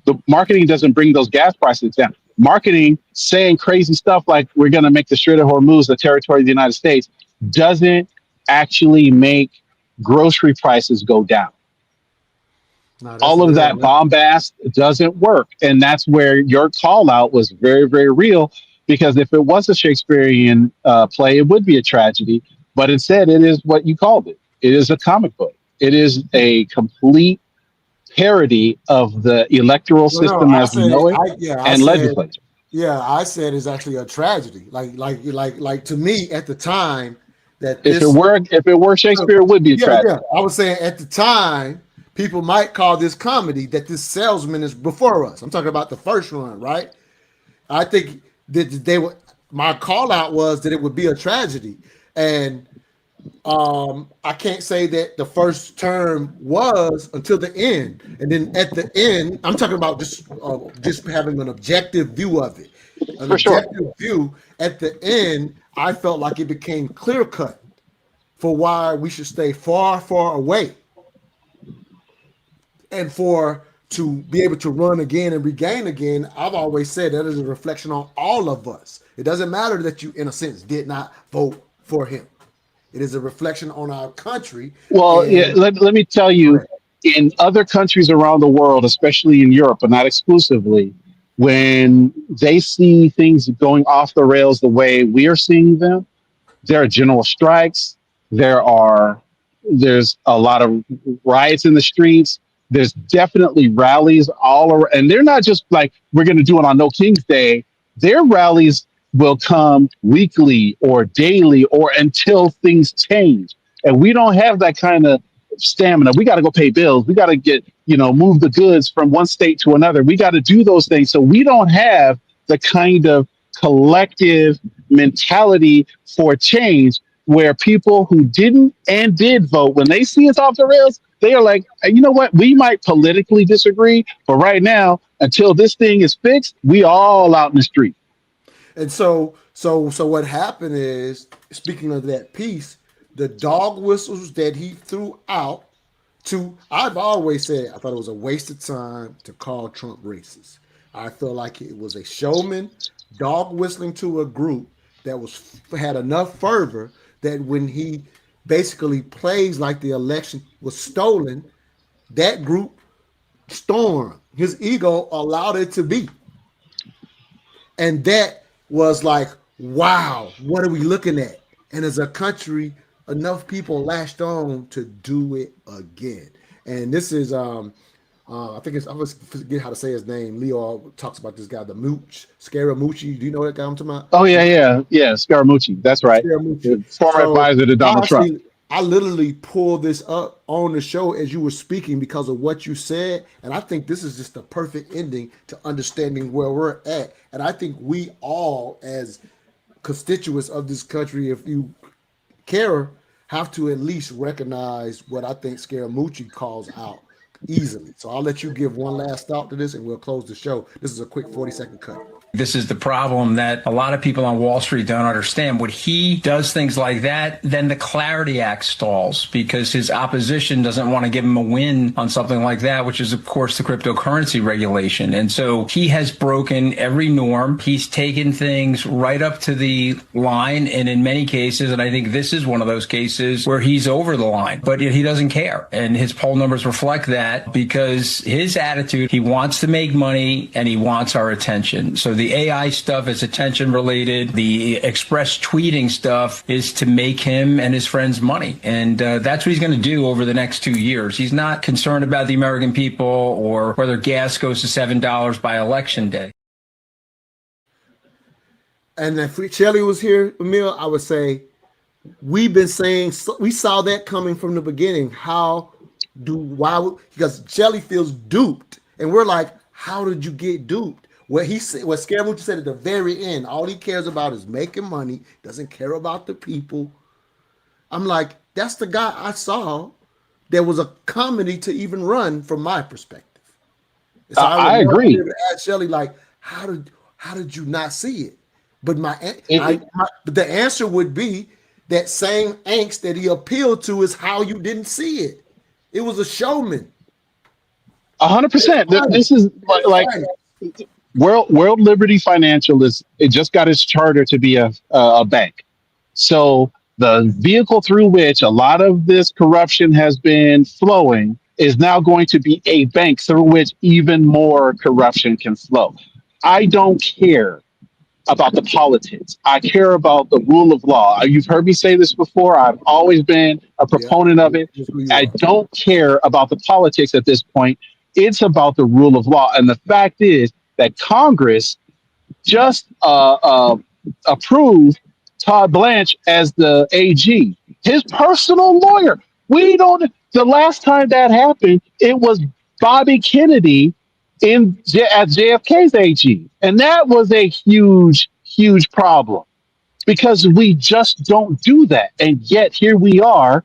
The marketing doesn't bring those gas prices down. Marketing saying crazy stuff like we're going to make the Strait of Hormuz the territory of the United States doesn't actually make grocery prices go down. No, all of that bombast doesn't work. And that's where your call out was very, very real, because if it was a Shakespearean play, it would be a tragedy. But instead, it is what you called it. It is a comic book. It is a complete parody of the electoral system as we know it, and legislature. Yeah, I said it's actually a tragedy. Like to me at the time that if it were Shakespeare, it would be a tragedy. Yeah, I was saying at the time people might call this comedy, that this salesman is before us. I'm talking about the first one, right? I think that they were. My call out was that it would be a tragedy, and I can't say that the first term was until the end, and then at the end, I'm talking about just having an objective view of it. View at the end, I felt like it became clear cut for why we should stay far, far away, and to be able to run again and regain again. I've always said that is a reflection on all of us. It doesn't matter that you, in a sense, did not vote for him. It is a reflection on our country. Well, let me tell you, in other countries around the world, especially in Europe, but not exclusively, when they see things going off the rails the way we are seeing them, there are general strikes. There's a lot of riots in the streets. There's definitely rallies all around. And they're not just like, we're going to do it on No King's Day. Their rallies will come weekly or daily or until things change. And we don't have that kind of stamina. We got to go pay bills. We got to get, move the goods from one state to another. We got to do those things. So we don't have the kind of collective, mentality for change where people who didn't and did vote, when they see it's off the rails, they are like, you know what? We might politically disagree, but right now, until this thing is fixed, we all out in the street. And so what happened is, speaking of that piece, the dog whistles that he threw out I've always said I thought it was a waste of time to call Trump racist. I feel like it was a showman dog whistling to a group that had enough fervor that when he basically plays like the election was stolen, that group stormed. His ego allowed it to be. And that was like, wow, what are we looking at? And as a country, enough people latched on to do it again. And this is, I always forget how to say his name. Leo talks about this guy, the Scaramucci. Do you know that guy I'm talking about? Oh, yeah. Scaramucci. That's right. Scaramucci. Former advisor to Donald Trump. I literally pulled this up on the show as you were speaking because of what you said. And I think this is just the perfect ending to understanding where we're at. And I think we all, as constituents of this country, if you care, have to at least recognize what I think Scaramucci calls out easily. So I'll let you give one last thought to this and we'll close the show. This is a quick 40-second cut. This is the problem that a lot of people on Wall Street don't understand. When he does things like that, then the Clarity Act stalls because his opposition doesn't want to give him a win on something like that, which is, of course, the cryptocurrency regulation. And so he has broken every norm. He's taken things right up to the line. And in many cases, and I think this is one of those cases where he's over the line, but he doesn't care. And his poll numbers reflect that because his attitude, he wants to make money and he wants our attention. So the AI stuff is attention related. The express tweeting stuff is to make him and his friends money. And that's what he's going to do over the next 2 years. He's not concerned about the American people or whether gas goes to $7 by election day. And if Shelley was here, Emille, I would say we've been saying, we saw that coming from the beginning. Because Shelley feels duped. And we're like, how did you get duped? What Scaramucci said at the very end, all he cares about is making money, doesn't care about the people. I'm like, that's the guy I saw that was a comedy to even run from my perspective. So I agree. Ask Shelley, like, how did you not see it? But the answer would be that same angst that he appealed to is how you didn't see it. It was a showman. 100%. This is like World Liberty Financial it just got its charter to be a bank. So the vehicle through which a lot of this corruption has been flowing is now going to be a bank through which even more corruption can flow. I don't care about the politics. I care about the rule of law. You've heard me say this before. I've always been a proponent of it. I don't care about the politics at this point. It's about the rule of law. And the fact is that Congress just approved Todd Blanche as the AG, his personal lawyer. The last time that happened, it was Bobby Kennedy at JFK's AG. And that was a huge, huge problem because we just don't do that. And yet here we are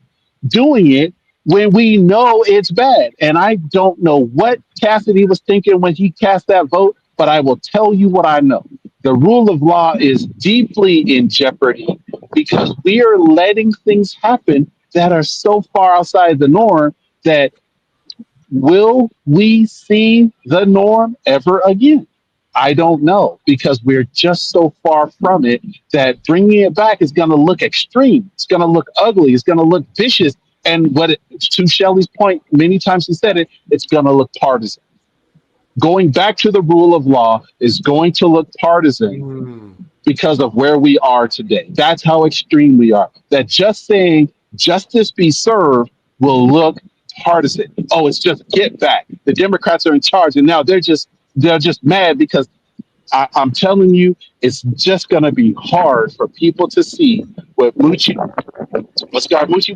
doing it when we know it's bad. And I don't know what Cassidy was thinking when he cast that vote, but I will tell you what I know. The rule of law is deeply in jeopardy because we are letting things happen that are so far outside the norm that will we see the norm ever again? I don't know because we're just so far from it that bringing it back is going to look extreme. It's going to look ugly. It's going to look vicious. And to Shelley's point, many times he said it, it's going to look partisan. Going back to the rule of law is going to look partisan because of where we are today. That's how extreme we are. That just saying justice be served will look partisan. Oh, it's just get back. The Democrats are in charge, and now they're just mad because I'm telling you, it's just going to be hard for people to see what Scaramucci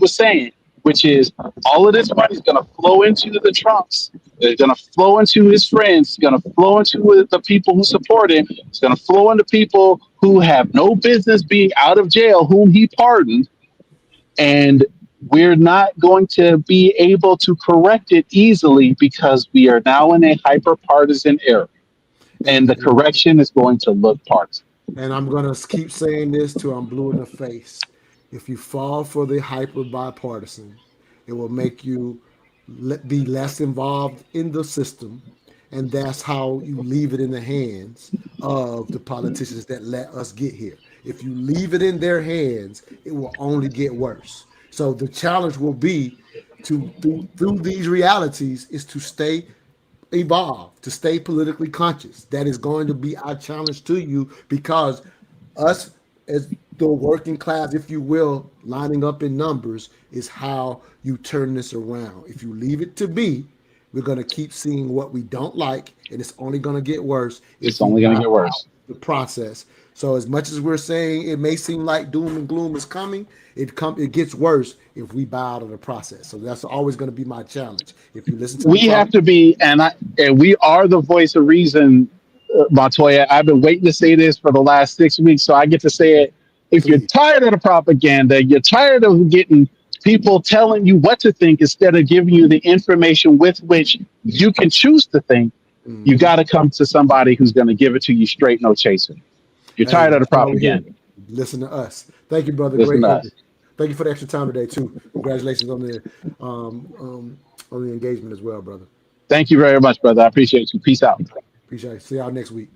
was saying, which is all of this money is going to flow into the Trumps, It's going to flow into his friends. It's going to flow into the people who support him. It's going to flow into people who have no business being out of jail, whom he pardoned. And we're not going to be able to correct it easily because we are now in a hyper-partisan era. And the correction is going to look partisan. And I'm going to keep saying this till I'm blue in the face. If you fall for the hyper bipartisan, it will make you be less involved in the system. And that's how you leave it in the hands of the politicians that let us get here. If you leave it in their hands, it will only get worse. So the challenge will be to, through these realities, is to stay evolve, to stay politically conscious. That is going to be our challenge to you, because us as the working class, if you will, lining up in numbers is how you turn this around. If you leave it to be, we're going to keep seeing what we don't like, and it's only going to get worse. It's only going to get worse. The process. So as much as we're saying it may seem like doom and gloom is coming, it gets worse if we bow out of the process. So that's always going to be my challenge. If you listen to we have to be, and we are the voice of reason, Montoya. I've been waiting to say this for the last 6 weeks, so I get to say it. If you're tired of the propaganda, you're tired of getting people telling you what to think instead of giving you the information with which you can choose to think, you got to come to somebody who's going to give it to you straight, no chaser. You're tired of the propaganda. Listen to us. Thank you, brother. Listen Great. to us. Thank you for the extra time today too. Congratulations on the engagement as well, brother. Thank you very much, brother. I appreciate you. Peace out. Appreciate it. See y'all next week.